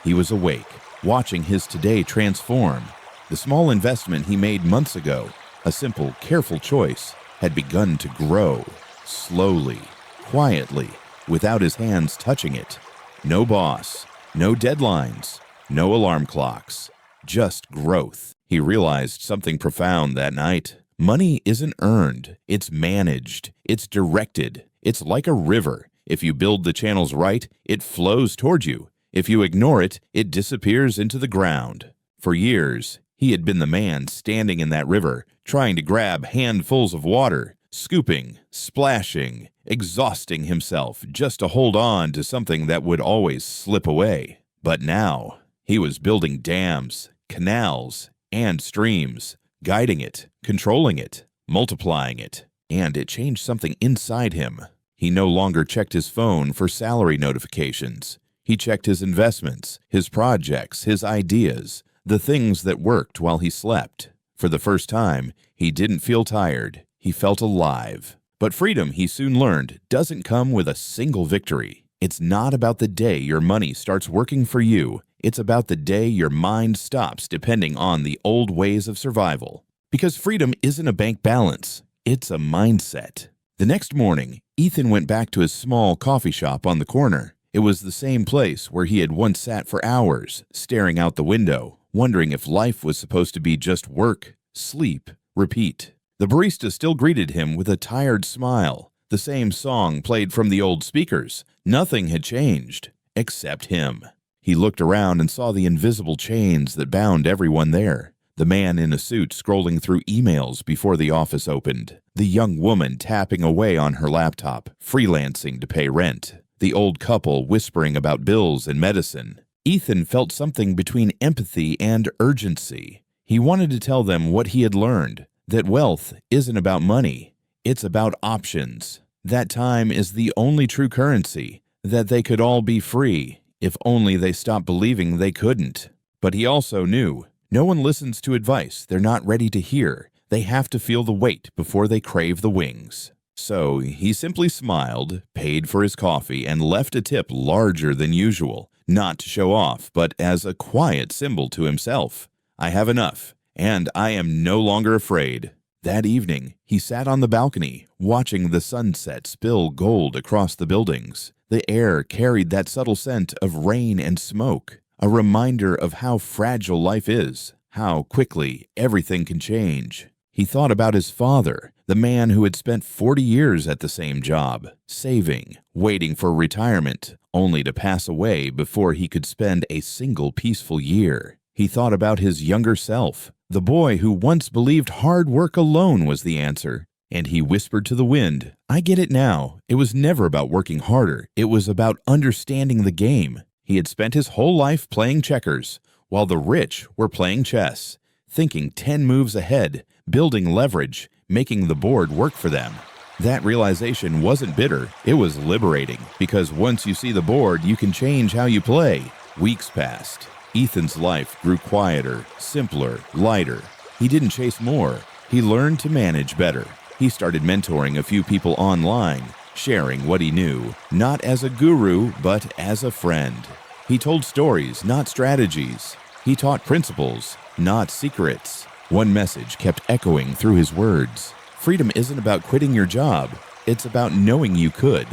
he was awake, watching his today transform. The small investment he made months ago, a simple, careful choice, had begun to grow, slowly, quietly, without his hands touching it. No boss, no deadlines, no alarm clocks, just growth. He realized something profound that night. Money isn't earned, it's managed, it's directed. It's like a river. If you build the channels right, it flows toward you. If you ignore it, it disappears into the ground. For years, he had been the man standing in that river, trying to grab handfuls of water, scooping, splashing, exhausting himself just to hold on to something that would always slip away. But now, he was building dams, canals, and streams, guiding it, controlling it, multiplying it, and it changed something inside him. He no longer checked his phone for salary notifications. He checked his investments, his projects, his ideas, the things that worked while he slept. For the first time, he didn't feel tired. He felt alive. But freedom, he soon learned, doesn't come with a single victory. It's not about the day your money starts working for you. It's about the day your mind stops depending on the old ways of survival. Because freedom isn't a bank balance. It's a mindset. The next morning, Ethan went back to his small coffee shop on the corner. It was the same place where he had once sat for hours, staring out the window, wondering if life was supposed to be just work, sleep, repeat. The barista still greeted him with a tired smile. The same song played from the old speakers. Nothing had changed, except him. He looked around and saw the invisible chains that bound everyone there. The man in a suit scrolling through emails before the office opened. The young woman tapping away on her laptop, freelancing to pay rent. The old couple whispering about bills and medicine. Ethan felt something between empathy and urgency. He wanted to tell them what he had learned, that wealth isn't about money, it's about options. That time is the only true currency, that they could all be free, if only they stopped believing they couldn't. But he also knew, no one listens to advice they're not ready to hear. They have to feel the weight before they crave the wings. So he simply smiled, paid for his coffee, and left a tip larger than usual, not to show off, but as a quiet symbol to himself. I have enough, and I am no longer afraid. That evening, he sat on the balcony, watching the sunset spill gold across the buildings. The air carried that subtle scent of rain and smoke, a reminder of how fragile life is, how quickly everything can change. He thought about his father, the man who had spent 40 years at the same job, saving, waiting for retirement, only to pass away before he could spend a single peaceful year. He thought about his younger self, the boy who once believed hard work alone was the answer. And he whispered to the wind, I get it now. It was never about working harder. It was about understanding the game. He had spent his whole life playing checkers, while the rich were playing chess, thinking 10 moves ahead, building leverage, making the board work for them. That realization wasn't bitter, it was liberating, because once you see the board, you can change how you play. Weeks passed. Ethan's life grew quieter, simpler, lighter. He didn't chase more. He learned to manage better. He started mentoring a few people online, sharing what he knew, not as a guru, but as a friend. He told stories, not strategies. He taught principles, not secrets. One message kept echoing through his words. Freedom isn't about quitting your job. It's about knowing you could,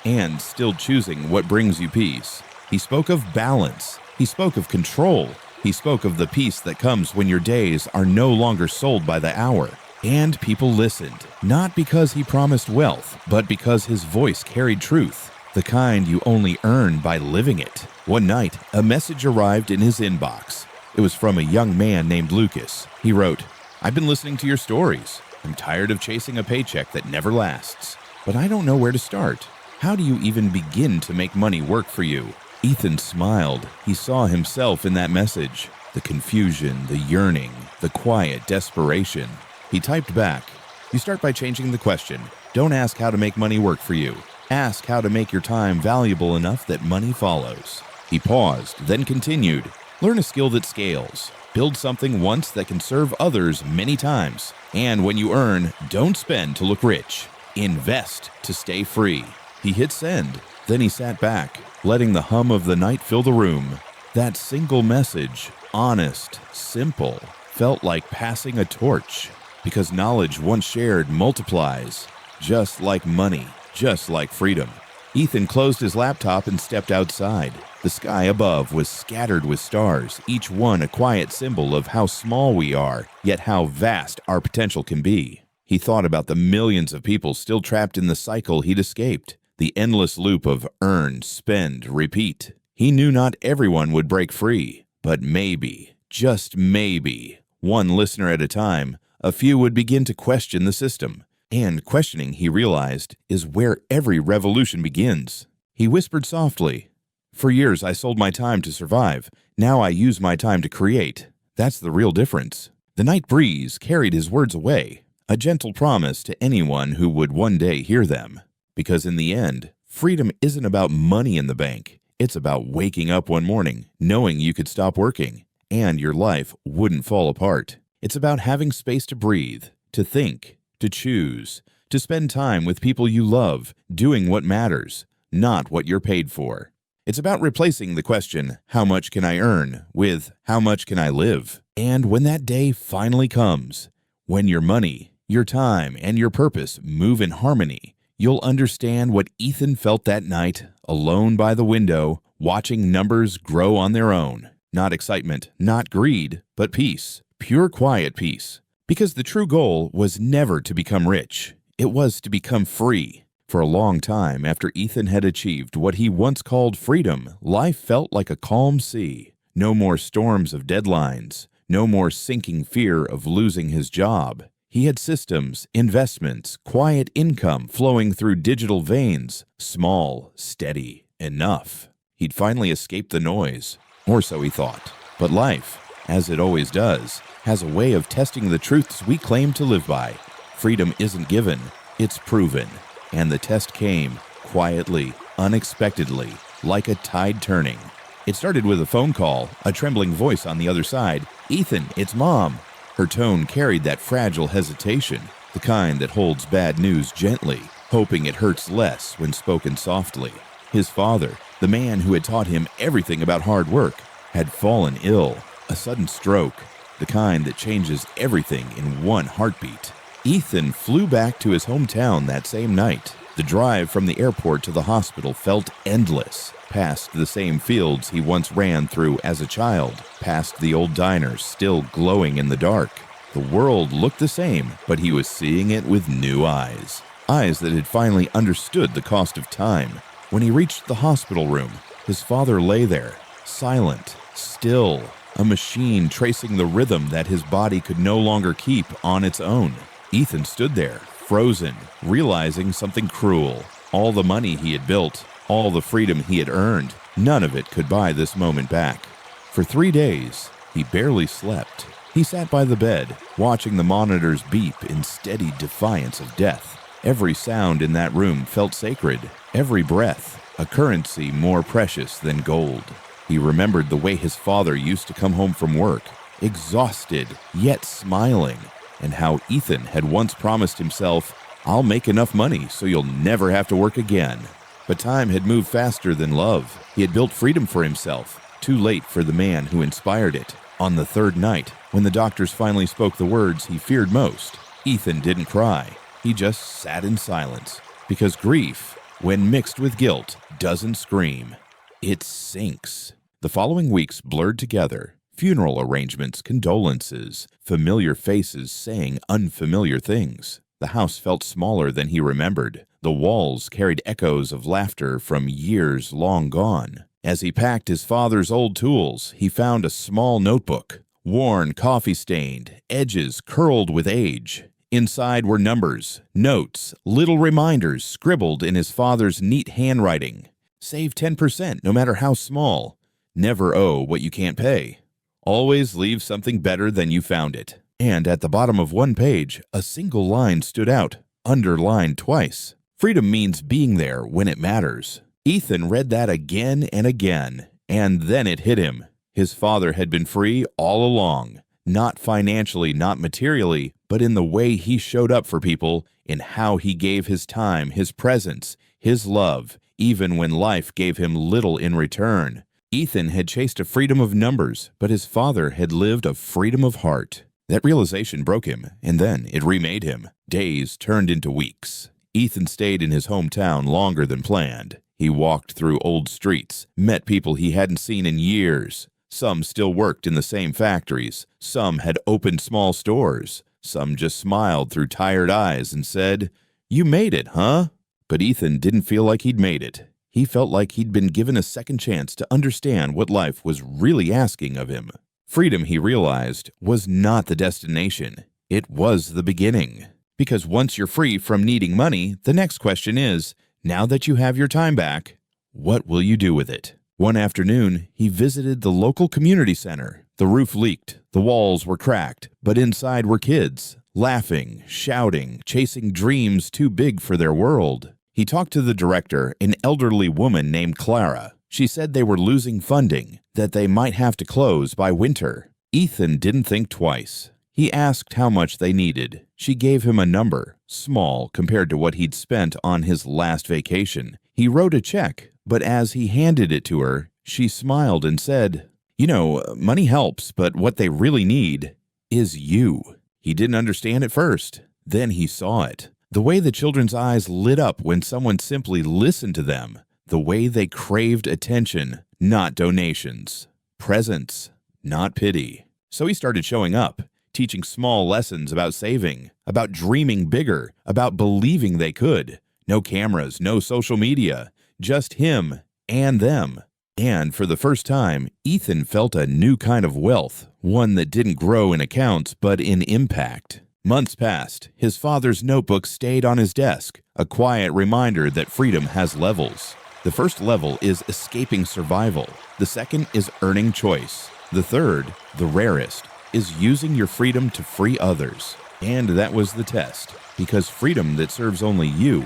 and still choosing what brings you peace. He spoke of balance. He spoke of control. He spoke of the peace that comes when your days are no longer sold by the hour. And people listened, not because he promised wealth, but because his voice carried truth, the kind you only earn by living it. One night, a message arrived in his inbox. It was from a young man named Lucas. He wrote, I've been listening to your stories. I'm tired of chasing a paycheck that never lasts, but I don't know where to start. How do you even begin to make money work for you? Ethan smiled. He saw himself in that message. The confusion, the yearning, the quiet desperation. He typed back, you start by changing the question. Don't ask how to make money work for you. Ask how to make your time valuable enough that money follows. He paused, then continued. Learn a skill that scales. Build something once that can serve others many times. And when you earn, don't spend to look rich. Invest to stay free. He hit send. Then he sat back, letting the hum of the night fill the room. That single message, honest, simple, felt like passing a torch. Because knowledge once shared multiplies. Just like money, just like freedom. Ethan closed his laptop and stepped outside. The sky above was scattered with stars, each one a quiet symbol of how small we are, yet how vast our potential can be. He thought about the millions of people still trapped in the cycle he'd escaped, the endless loop of earn, spend, repeat. He knew not everyone would break free, but maybe, just maybe, one listener at a time, a few would begin to question the system. And questioning, he realized, is where every revolution begins. He whispered softly, For years I sold my time to survive. Now I use my time to create. That's the real difference. The night breeze carried his words away, a gentle promise to anyone who would one day hear them. Because in the end, freedom isn't about money in the bank. It's about waking up one morning, knowing you could stop working, and your life wouldn't fall apart. It's about having space to breathe, to think, to choose, to spend time with people you love, doing what matters, not what you're paid for. It's about replacing the question, how much can I earn, with how much can I live? And when that day finally comes, when your money, your time, and your purpose move in harmony, you'll understand what Ethan felt that night, alone by the window, watching numbers grow on their own. Not excitement, not greed, but peace, pure quiet peace. Because the true goal was never to become rich. It was to become free. For a long time after Ethan had achieved what he once called freedom, life felt like a calm sea. No more storms of deadlines. No more sinking fear of losing his job. He had systems, investments, quiet income flowing through digital veins. Small, steady, enough. He'd finally escaped the noise. Or so he thought. But life, as it always does, has a way of testing the truths we claim to live by. Freedom isn't given, it's proven. And the test came, quietly, unexpectedly, like a tide turning. It started with a phone call, a trembling voice on the other side. Ethan, it's Mom. Her tone carried that fragile hesitation, the kind that holds bad news gently, hoping it hurts less when spoken softly. His father, the man who had taught him everything about hard work, had fallen ill, a sudden stroke, the kind that changes everything in one heartbeat. Ethan flew back to his hometown that same night. The drive from the airport to the hospital felt endless, past the same fields he once ran through as a child, past the old diners still glowing in the dark. The world looked the same, but he was seeing it with new eyes. Eyes that had finally understood the cost of time. When he reached the hospital room, his father lay there, silent, still, a machine tracing the rhythm that his body could no longer keep on its own. Ethan stood there, frozen, realizing something cruel. All the money he had built, all the freedom he had earned, none of it could buy this moment back. For 3 days, he barely slept. He sat by the bed, watching the monitors beep in steady defiance of death. Every sound in that room felt sacred, every breath a currency more precious than gold. He remembered the way his father used to come home from work, exhausted yet smiling, and how Ethan had once promised himself, "I'll make enough money so you'll never have to work again." But time had moved faster than love. He had built freedom for himself, too late for the man who inspired it. On the third night, when the doctors finally spoke the words he feared most, Ethan didn't cry. He just sat in silence, because grief, when mixed with guilt, doesn't scream. It sinks. The following weeks blurred together. Funeral arrangements, condolences, familiar faces saying unfamiliar things. The house felt smaller than he remembered. The walls carried echoes of laughter from years long gone. As he packed his father's old tools, he found a small notebook, worn, coffee-stained, edges curled with age. Inside were numbers, notes, little reminders scribbled in his father's neat handwriting. Save 10%, no matter how small. Never owe what you can't pay. Always leave something better than you found it. And at the bottom of one page, a single line stood out, underlined twice. Freedom means being there when it matters. Ethan read that again and again, and then it hit him. His father had been free all along, not financially, not materially, but in the way he showed up for people, in how he gave his time, his presence, his love, even when life gave him little in return. Ethan had chased a freedom of numbers, but his father had lived a freedom of heart. That realization broke him, and then it remade him. Days turned into weeks. Ethan stayed in his hometown longer than planned. He walked through old streets, met people he hadn't seen in years. Some still worked in the same factories. Some had opened small stores. Some just smiled through tired eyes and said, "You made it, huh?" But Ethan didn't feel like he'd made it. He felt like he'd been given a second chance to understand what life was really asking of him. Freedom, he realized, was not the destination. It was the beginning. Because once you're free from needing money, the next question is, now that you have your time back, what will you do with it? One afternoon, he visited the local community center. The roof leaked, the walls were cracked, but inside were kids, laughing, shouting, chasing dreams too big for their world. He talked to the director, an elderly woman named Clara. She said they were losing funding, that they might have to close by winter. Ethan didn't think twice. He asked how much they needed. She gave him a number, small compared to what he'd spent on his last vacation. He wrote a check, but as he handed it to her, she smiled and said, "You know, money helps, but what they really need is you." He didn't understand at first. Then he saw it. The way the children's eyes lit up when someone simply listened to them. The way they craved attention, not donations. Presence, not pity. So he started showing up, teaching small lessons about saving, about dreaming bigger, about believing they could. No cameras, no social media, just him and them. And for the first time, Ethan felt a new kind of wealth, one that didn't grow in accounts but in impact. Months passed. His father's notebook stayed on his desk, a quiet reminder that freedom has levels. The first level is escaping survival. The second is earning choice. The third, the rarest, is using your freedom to free others. And that was the test, because freedom that serves only you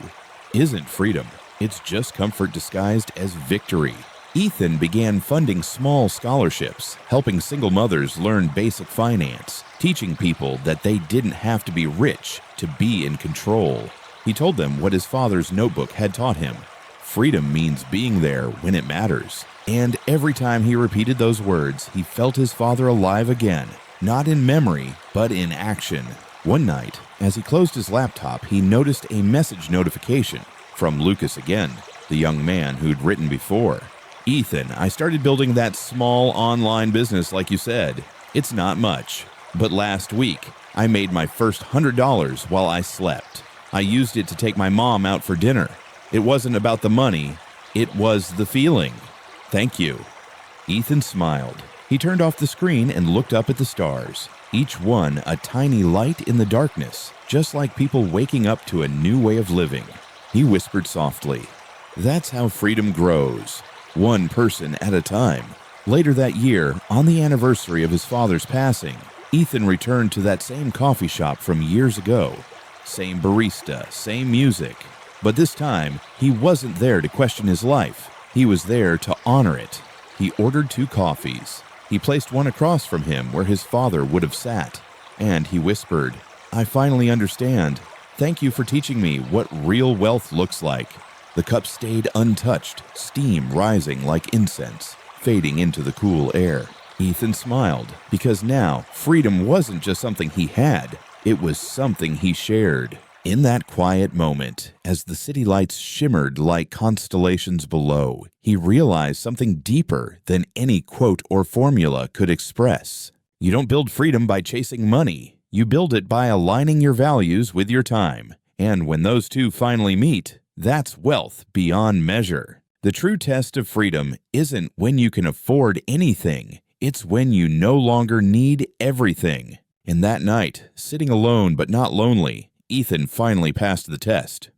isn't freedom. It's just comfort disguised as victory. Ethan began funding small scholarships, helping single mothers learn basic finance, teaching people that they didn't have to be rich to be in control. He told them what his father's notebook had taught him. Freedom means being there when it matters. And every time he repeated those words, he felt his father alive again, not in memory, but in action. One night, as he closed his laptop, he noticed a message notification from Lucas again, the young man who'd written before. "Ethan, I started building that small online business like you said. It's not much, but last week I made my first $100 while I slept. I used it to take my mom out for dinner. It wasn't about the money, it was the feeling. Thank you." Ethan smiled. He turned off the screen and looked up at the stars, each one a tiny light in the darkness, just like people waking up to a new way of living. He whispered softly, "That's how freedom grows, one person at a time." Later that year, on the anniversary of his father's passing, Ethan returned to that same coffee shop from years ago. Same barista, same music. But this time, he wasn't there to question his life. He was there to honor it. He ordered 2 coffees. He placed one across from him where his father would have sat. And he whispered, "I finally understand. Thank you for teaching me what real wealth looks like." The cup stayed untouched, steam rising like incense, fading into the cool air. Ethan smiled, because now freedom wasn't just something he had, it was something he shared. In that quiet moment, as the city lights shimmered like constellations below, he realized something deeper than any quote or formula could express. You don't build freedom by chasing money. You build it by aligning your values with your time. And when those two finally meet, that's wealth beyond measure. The true test of freedom isn't when you can afford anything. It's when you no longer need everything. And that night, sitting alone but not lonely, Ethan finally passed the test.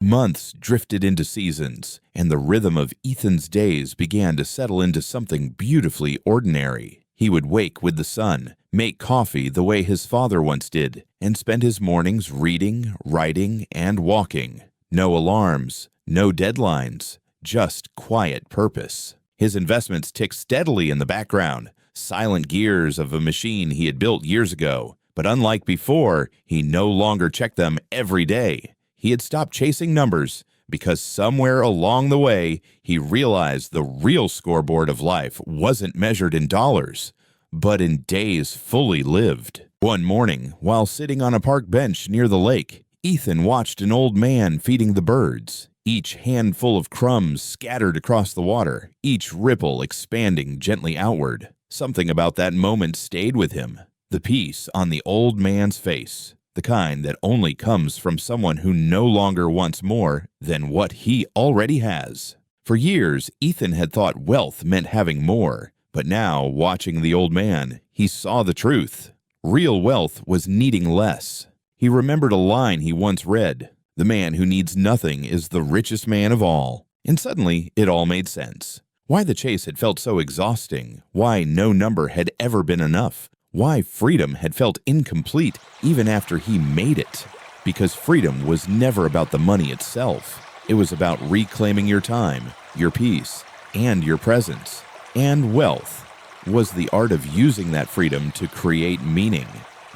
Months drifted into seasons, and the rhythm of Ethan's days began to settle into something beautifully ordinary. He would wake with the sun, make coffee the way his father once did, and spend his mornings reading, writing, and walking. No alarms, no deadlines, just quiet purpose. His investments ticked steadily in the background, silent gears of a machine he had built years ago. But unlike before, he no longer checked them every day. He had stopped chasing numbers because somewhere along the way, he realized the real scoreboard of life wasn't measured in dollars, but in days fully lived. One morning, while sitting on a park bench near the lake, Ethan watched an old man feeding the birds, each handful of crumbs scattered across the water, each ripple expanding gently outward. Something about that moment stayed with him. The peace on the old man's face, the kind that only comes from someone who no longer wants more than what he already has. For years, Ethan had thought wealth meant having more, but now, watching the old man, he saw the truth. Real wealth was needing less. He remembered a line he once read, "The man who needs nothing is the richest man of all." And suddenly, it all made sense. Why the chase had felt so exhausting, why no number had ever been enough, why freedom had felt incomplete even after he made it. Because freedom was never about the money itself. It was about reclaiming your time, your peace, and your presence. And wealth was the art of using that freedom to create meaning.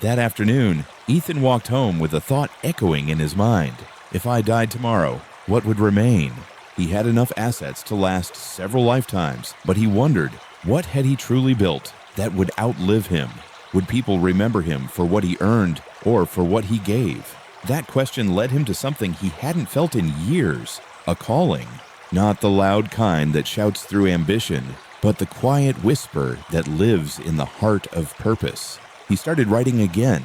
That afternoon, Ethan walked home with a thought echoing in his mind. If I died tomorrow, what would remain? He had enough assets to last several lifetimes, but he wondered, what had he truly built that would outlive him? Would people remember him for what he earned or for what he gave? That question led him to something he hadn't felt in years, a calling. Not the loud kind that shouts through ambition, but the quiet whisper that lives in the heart of purpose. He started writing again,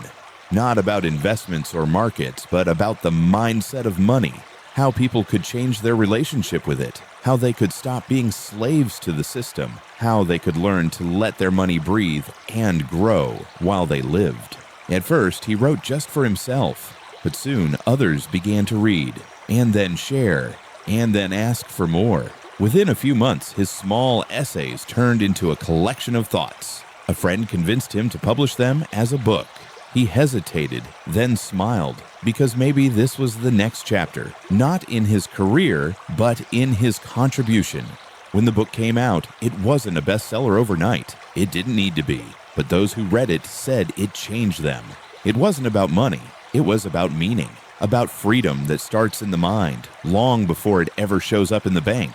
not about investments or markets, but about the mindset of money, how people could change their relationship with it, how they could stop being slaves to the system, how they could learn to let their money breathe and grow while they lived. At first, he wrote just for himself, but soon others began to read, and then share, and then ask for more. Within a few months, his small essays turned into a collection of thoughts. A friend convinced him to publish them as a book. He hesitated, then smiled, because maybe this was the next chapter, not in his career, but in his contribution. When the book came out, it wasn't a bestseller overnight. It didn't need to be, but those who read it said it changed them. It wasn't about money. It was about meaning, about freedom that starts in the mind, long before it ever shows up in the bank.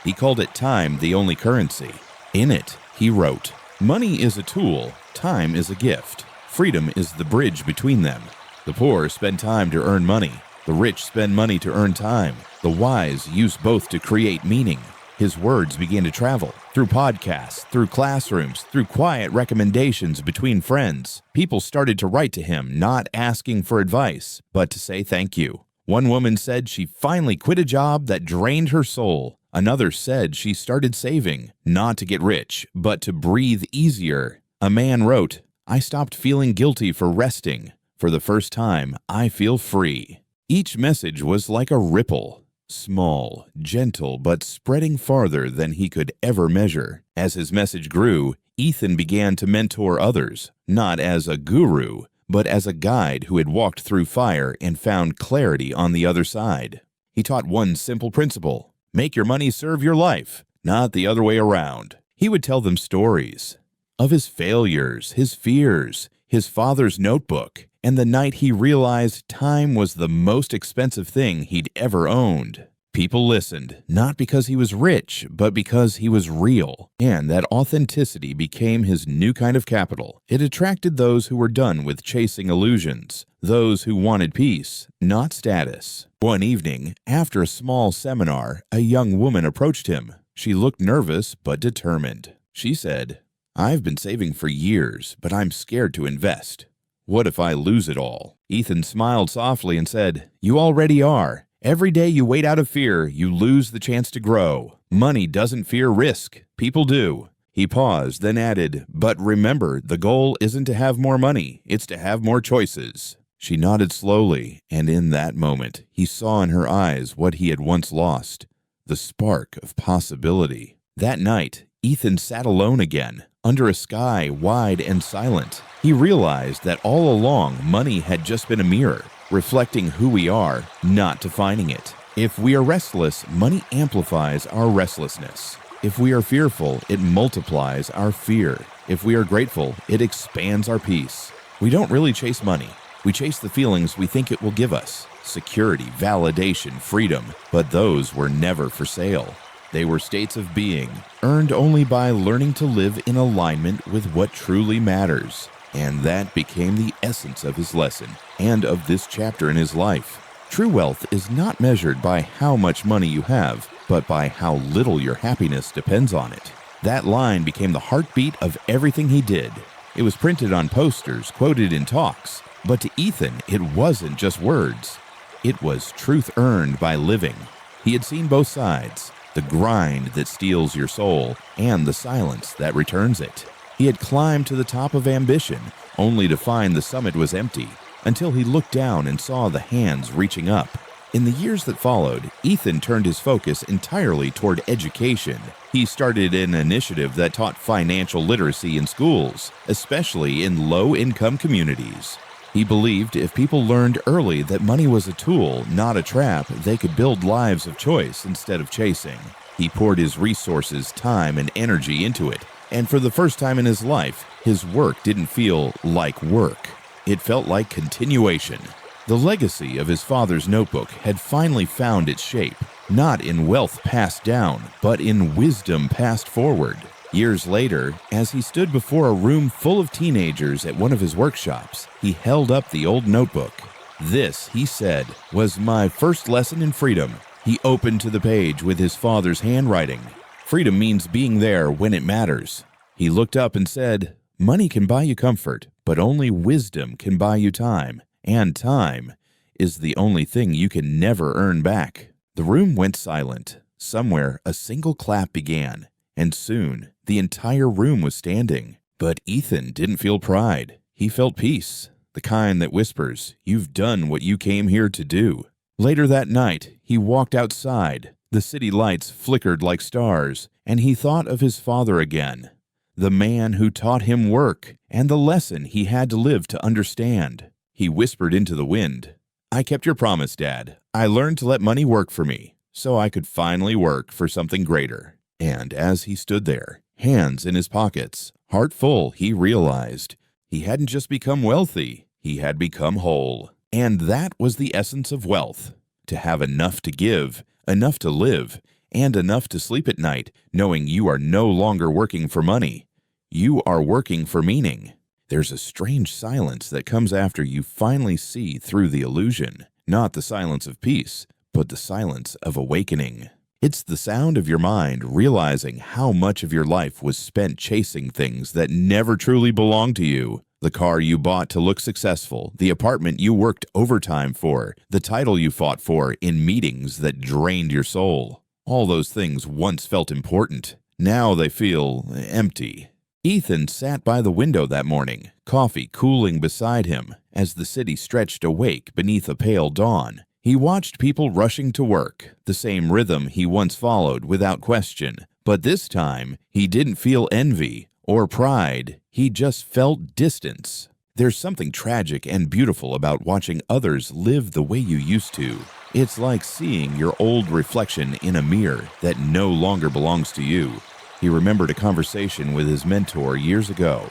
He called it Time the Only Currency. In it, he wrote, "Money is a tool, time is a gift. Freedom is the bridge between them. The poor spend time to earn money. The rich spend money to earn time. The wise use both to create meaning." His words began to travel through podcasts, through classrooms, through quiet recommendations between friends. People started to write to him, not asking for advice, but to say thank you. One woman said she finally quit a job that drained her soul. Another said she started saving, not to get rich, but to breathe easier. A man wrote, "I stopped feeling guilty for resting. For the first time, I feel free." Each message was like a ripple. Small, gentle, but spreading farther than he could ever measure. As his message grew, Ethan began to mentor others, not as a guru, but as a guide who had walked through fire and found clarity on the other side. He taught one simple principle: make your money serve your life, not the other way around. He would tell them stories of his failures, his fears, his father's notebook, and the night he realized time was the most expensive thing he'd ever owned. People listened, not because he was rich, but because he was real, and that authenticity became his new kind of capital. It attracted those who were done with chasing illusions, those who wanted peace, not status. One evening, after a small seminar, a young woman approached him. She looked nervous but determined. She said, "I've been saving for years, but I'm scared to invest. What if I lose it all?" Ethan smiled softly and said, "You already are. Every day you wait out of fear, you lose the chance to grow. Money doesn't fear risk. People do." He paused, then added, "But remember, the goal isn't to have more money. It's to have more choices." She nodded slowly, and in that moment, he saw in her eyes what he had once lost, the spark of possibility. That night, Ethan sat alone again, under a sky wide and silent. He realized that all along, money had just been a mirror, reflecting who we are, not defining it. If we are restless, money amplifies our restlessness. If we are fearful, it multiplies our fear. If we are grateful, it expands our peace. We don't really chase money. We chase the feelings we think it will give us: security, validation, freedom. But those were never for sale. They were states of being, earned only by learning to live in alignment with what truly matters. And that became the essence of his lesson, and of this chapter in his life. True wealth is not measured by how much money you have, but by how little your happiness depends on it. That line became the heartbeat of everything he did. It was printed on posters, quoted in talks. But to Ethan, it wasn't just words. It was truth earned by living. He had seen both sides: the grind that steals your soul, and the silence that returns it. He had climbed to the top of ambition, only to find the summit was empty, until he looked down and saw the hands reaching up. In the years that followed, Ethan turned his focus entirely toward education. He started an initiative that taught financial literacy in schools, especially in low-income communities. He believed if people learned early that money was a tool, not a trap, they could build lives of choice instead of chasing. He poured his resources, time, and energy into it, and for the first time in his life, his work didn't feel like work. It felt like continuation. The legacy of his father's notebook had finally found its shape, not in wealth passed down, but in wisdom passed forward. Years later, as he stood before a room full of teenagers at one of his workshops, he held up the old notebook. "This," he said, "was my first lesson in freedom." He opened to the page with his father's handwriting. Freedom means being there when it matters. He looked up and said, "Money can buy you comfort, but only wisdom can buy you time. And time is the only thing you can never earn back." The room went silent. Somewhere, a single clap began, and soon the entire room was standing. But Ethan didn't feel pride. He felt peace, the kind that whispers, "You've done what you came here to do." Later that night, he walked outside. The city lights flickered like stars, and he thought of his father again, the man who taught him work, and the lesson he had to live to understand. He whispered into the wind, "I kept your promise, Dad. I learned to let money work for me, so I could finally work for something greater." And as he stood there, hands in his pockets, heart full, he realized he hadn't just become wealthy, he had become whole. And that was the essence of wealth: to have enough to give, enough to live, and enough to sleep at night, knowing you are no longer working for money. You are working for meaning. There's a strange silence that comes after you finally see through the illusion, not the silence of peace, but the silence of awakening. It's the sound of your mind realizing how much of your life was spent chasing things that never truly belonged to you. The car you bought to look successful, the apartment you worked overtime for, the title you fought for in meetings that drained your soul. All those things once felt important. Now they feel empty. Ethan sat by the window that morning, coffee cooling beside him, as the city stretched awake beneath a pale dawn. He watched people rushing to work, the same rhythm he once followed without question. But this time, he didn't feel envy or pride. He just felt distance. There's something tragic and beautiful about watching others live the way you used to. It's like seeing your old reflection in a mirror that no longer belongs to you. He remembered a conversation with his mentor years ago.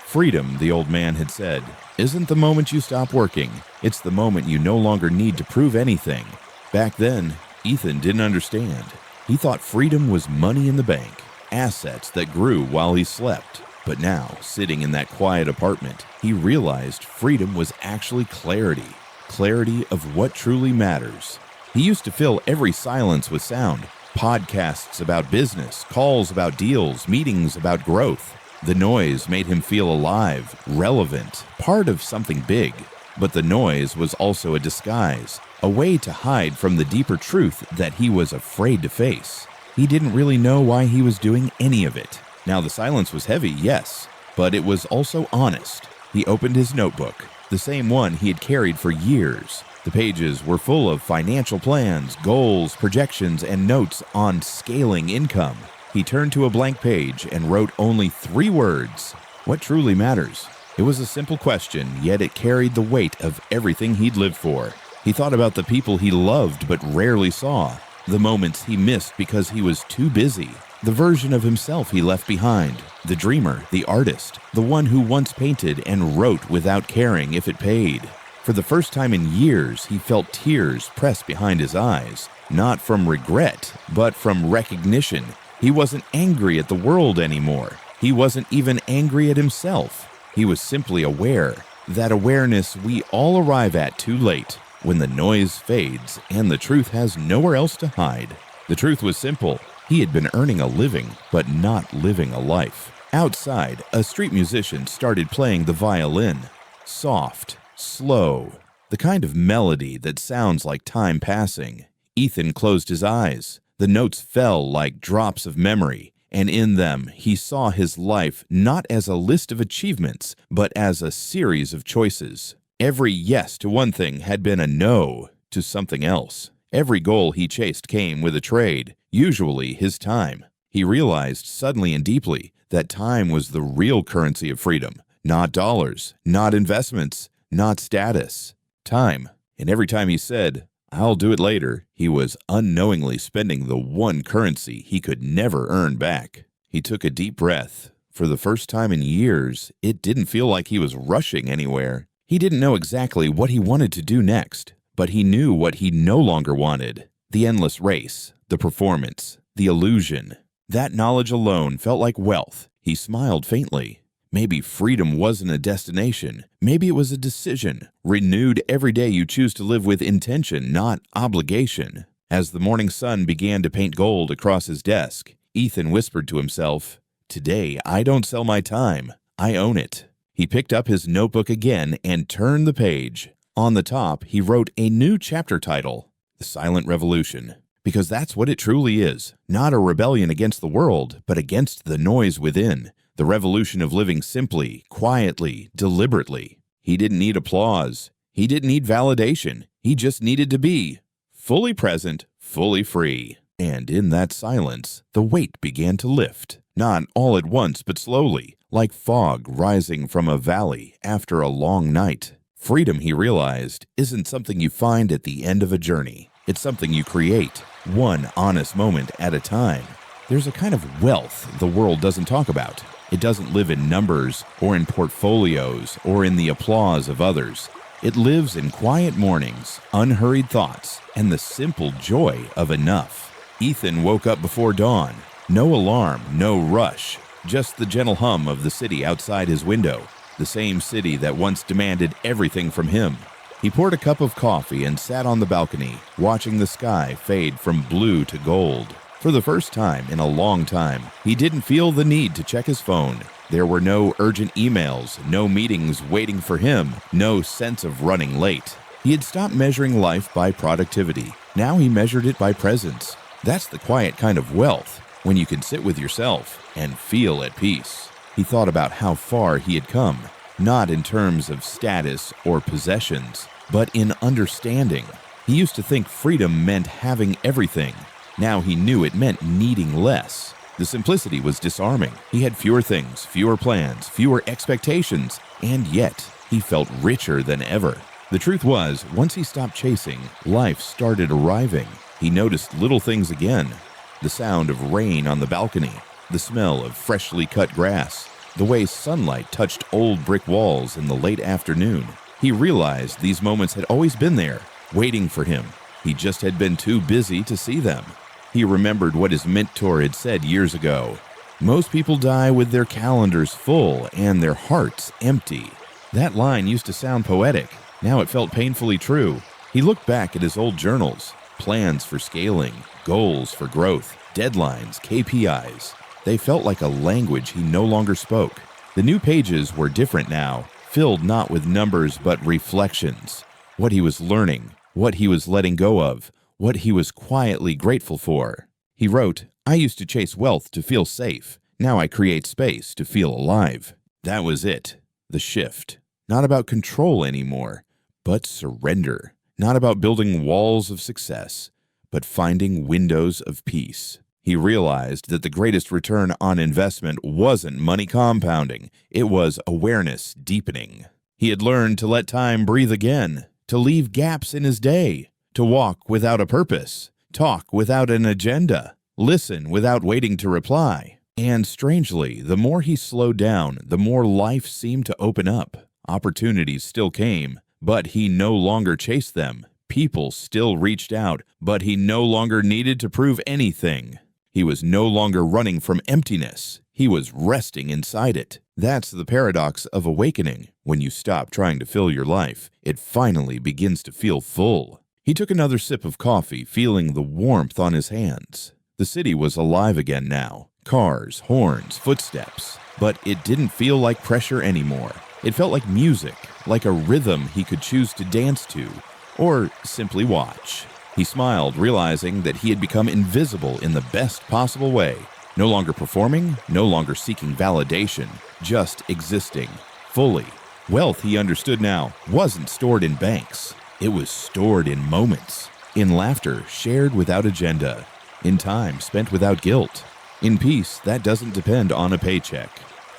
Freedom, the old man had said, isn't the moment you stop working. It's the moment you no longer need to prove anything. Back then, Ethan didn't understand. He thought freedom was money in the bank, assets that grew while he slept. But now, sitting in that quiet apartment, he realized freedom was actually clarity. Clarity of what truly matters. He used to fill every silence with sound. Podcasts about business, calls about deals, meetings about growth. The noise made him feel alive, relevant, part of something big. But the noise was also a disguise, a way to hide from the deeper truth that he was afraid to face. He didn't really know why he was doing any of it. Now the silence was heavy, yes, but it was also honest. He opened his notebook, the same one he had carried for years. The pages were full of financial plans, goals, projections, and notes on scaling income. He turned to a blank page and wrote only 3 words. What truly matters? It was a simple question, yet it carried the weight of everything he'd lived for. He thought about the people he loved but rarely saw, the moments he missed because he was too busy, the version of himself he left behind, the dreamer, the artist, the one who once painted and wrote without caring if it paid. For the first time in years, he felt tears press behind his eyes, not from regret, but from recognition. He wasn't angry at the world anymore. He wasn't even angry at himself. He was simply aware. That awareness we all arrive at too late, when the noise fades and the truth has nowhere else to hide. The truth was simple. He had been earning a living, but not living a life. Outside, a street musician started playing the violin. Soft, slow, the kind of melody that sounds like time passing. Ethan closed his eyes. The notes fell like drops of memory, and in them he saw his life not as a list of achievements, but as a series of choices. Every yes to one thing had been a no to something else. Every goal he chased came with a trade, usually his time. He realized suddenly and deeply that time was the real currency of freedom, not dollars, not investments, not status. Time. And every time he said, "I'll do it later," he was unknowingly spending the one currency he could never earn back. He took a deep breath. For the first time in years, it didn't feel like he was rushing anywhere. He didn't know exactly what he wanted to do next, but he knew what he no longer wanted. The endless race, the performance, the illusion. That knowledge alone felt like wealth. He smiled faintly. Maybe freedom wasn't a destination. Maybe it was a decision, renewed every day you choose to live with intention, not obligation. As the morning sun began to paint gold across his desk, Ethan whispered to himself, "Today I don't sell my time, I own it." He picked up his notebook again and turned the page. On the top, he wrote a new chapter title, The Silent Revolution. Because that's what it truly is. Not a rebellion against the world, but against the noise within. The revolution of living simply, quietly, deliberately. He didn't need applause. He didn't need validation. He just needed to be fully present, fully free. And in that silence, the weight began to lift. Not all at once, but slowly, like fog rising from a valley after a long night. Freedom, he realized, isn't something you find at the end of a journey. It's something you create, one honest moment at a time. There's a kind of wealth the world doesn't talk about. It doesn't live in numbers or in portfolios or in the applause of others. It lives in quiet mornings, unhurried thoughts, and the simple joy of enough. Ethan woke up before dawn. No alarm, no rush, just the gentle hum of the city outside his window, the same city that once demanded everything from him. He poured a cup of coffee and sat on the balcony, watching the sky fade from blue to gold. For the first time in a long time, he didn't feel the need to check his phone. There were no urgent emails, no meetings waiting for him, no sense of running late. He had stopped measuring life by productivity. Now he measured it by presence. That's the quiet kind of wealth, when you can sit with yourself and feel at peace. He thought about how far he had come, not in terms of status or possessions, but in understanding. He used to think freedom meant having everything. Now he knew it meant needing less. The simplicity was disarming. He had fewer things, fewer plans, fewer expectations, and yet he felt richer than ever. The truth was, once he stopped chasing, life started arriving. He noticed little things again. The sound of rain on the balcony, the smell of freshly cut grass, the way sunlight touched old brick walls in the late afternoon. He realized these moments had always been there, waiting for him. He just had been too busy to see them. He remembered what his mentor had said years ago. Most people die with their calendars full and their hearts empty. That line used to sound poetic. Now it felt painfully true. He looked back at his old journals, plans for scaling, goals for growth, deadlines, KPIs. They felt like a language he no longer spoke. The new pages were different now, filled not with numbers but reflections. What he was learning, what he was letting go of, what he was quietly grateful for. He wrote, "I used to chase wealth to feel safe. Now I create space to feel alive." That was it, the shift. Not about control anymore, but surrender. Not about building walls of success, but finding windows of peace. He realized that the greatest return on investment wasn't money compounding, it was awareness deepening. He had learned to let time breathe again, to leave gaps in his day, to walk without a purpose, talk without an agenda, listen without waiting to reply. And strangely, the more he slowed down, the more life seemed to open up. Opportunities still came, but he no longer chased them. People still reached out, but he no longer needed to prove anything. He was no longer running from emptiness. He was resting inside it. That's the paradox of awakening. When you stop trying to fill your life, it finally begins to feel full. He took another sip of coffee, feeling the warmth on his hands. The city was alive again now. Cars, horns, footsteps. But it didn't feel like pressure anymore. It felt like music, like a rhythm he could choose to dance to, or simply watch. He smiled, realizing that he had become invisible in the best possible way. No longer performing, no longer seeking validation, just existing, fully. Wealth, he understood now, wasn't stored in banks. It was stored in moments, in laughter shared without agenda, in time spent without guilt, in peace that doesn't depend on a paycheck.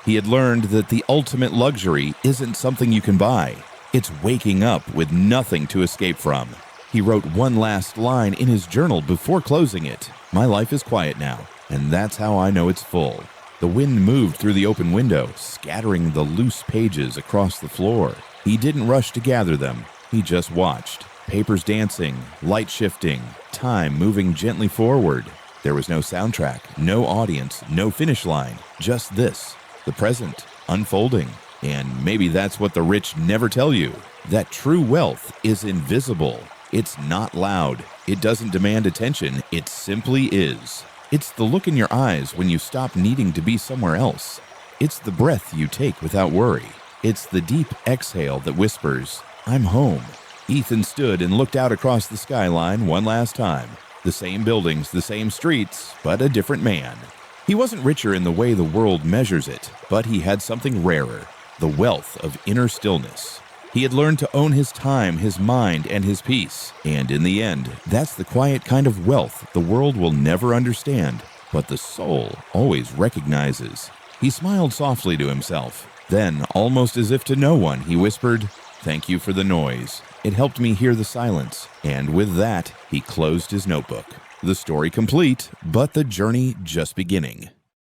He had learned that the ultimate luxury isn't something you can buy. It's waking up with nothing to escape from. He wrote one last line in his journal before closing it. "My life is quiet now, and that's how I know it's full." The wind moved through the open window, scattering the loose pages across the floor. He didn't rush to gather them. He just watched. Papers dancing, light shifting, time moving gently forward. There was no soundtrack, no audience, no finish line. Just this, the present, unfolding. And maybe that's what the rich never tell you. That true wealth is invisible. It's not loud. It doesn't demand attention. It simply is. It's the look in your eyes when you stop needing to be somewhere else. It's the breath you take without worry. It's the deep exhale that whispers, "I'm home." Ethan stood and looked out across the skyline one last time. The same buildings, the same streets, but a different man. He wasn't richer in the way the world measures it, but he had something rarer, the wealth of inner stillness. He had learned to own his time, his mind, and his peace. And in the end, that's the quiet kind of wealth the world will never understand, but the soul always recognizes. He smiled softly to himself. Then, almost as if to no one, he whispered, "Thank you for the noise. It helped me hear the silence." And with that, he closed his notebook. The story complete, but the journey just beginning.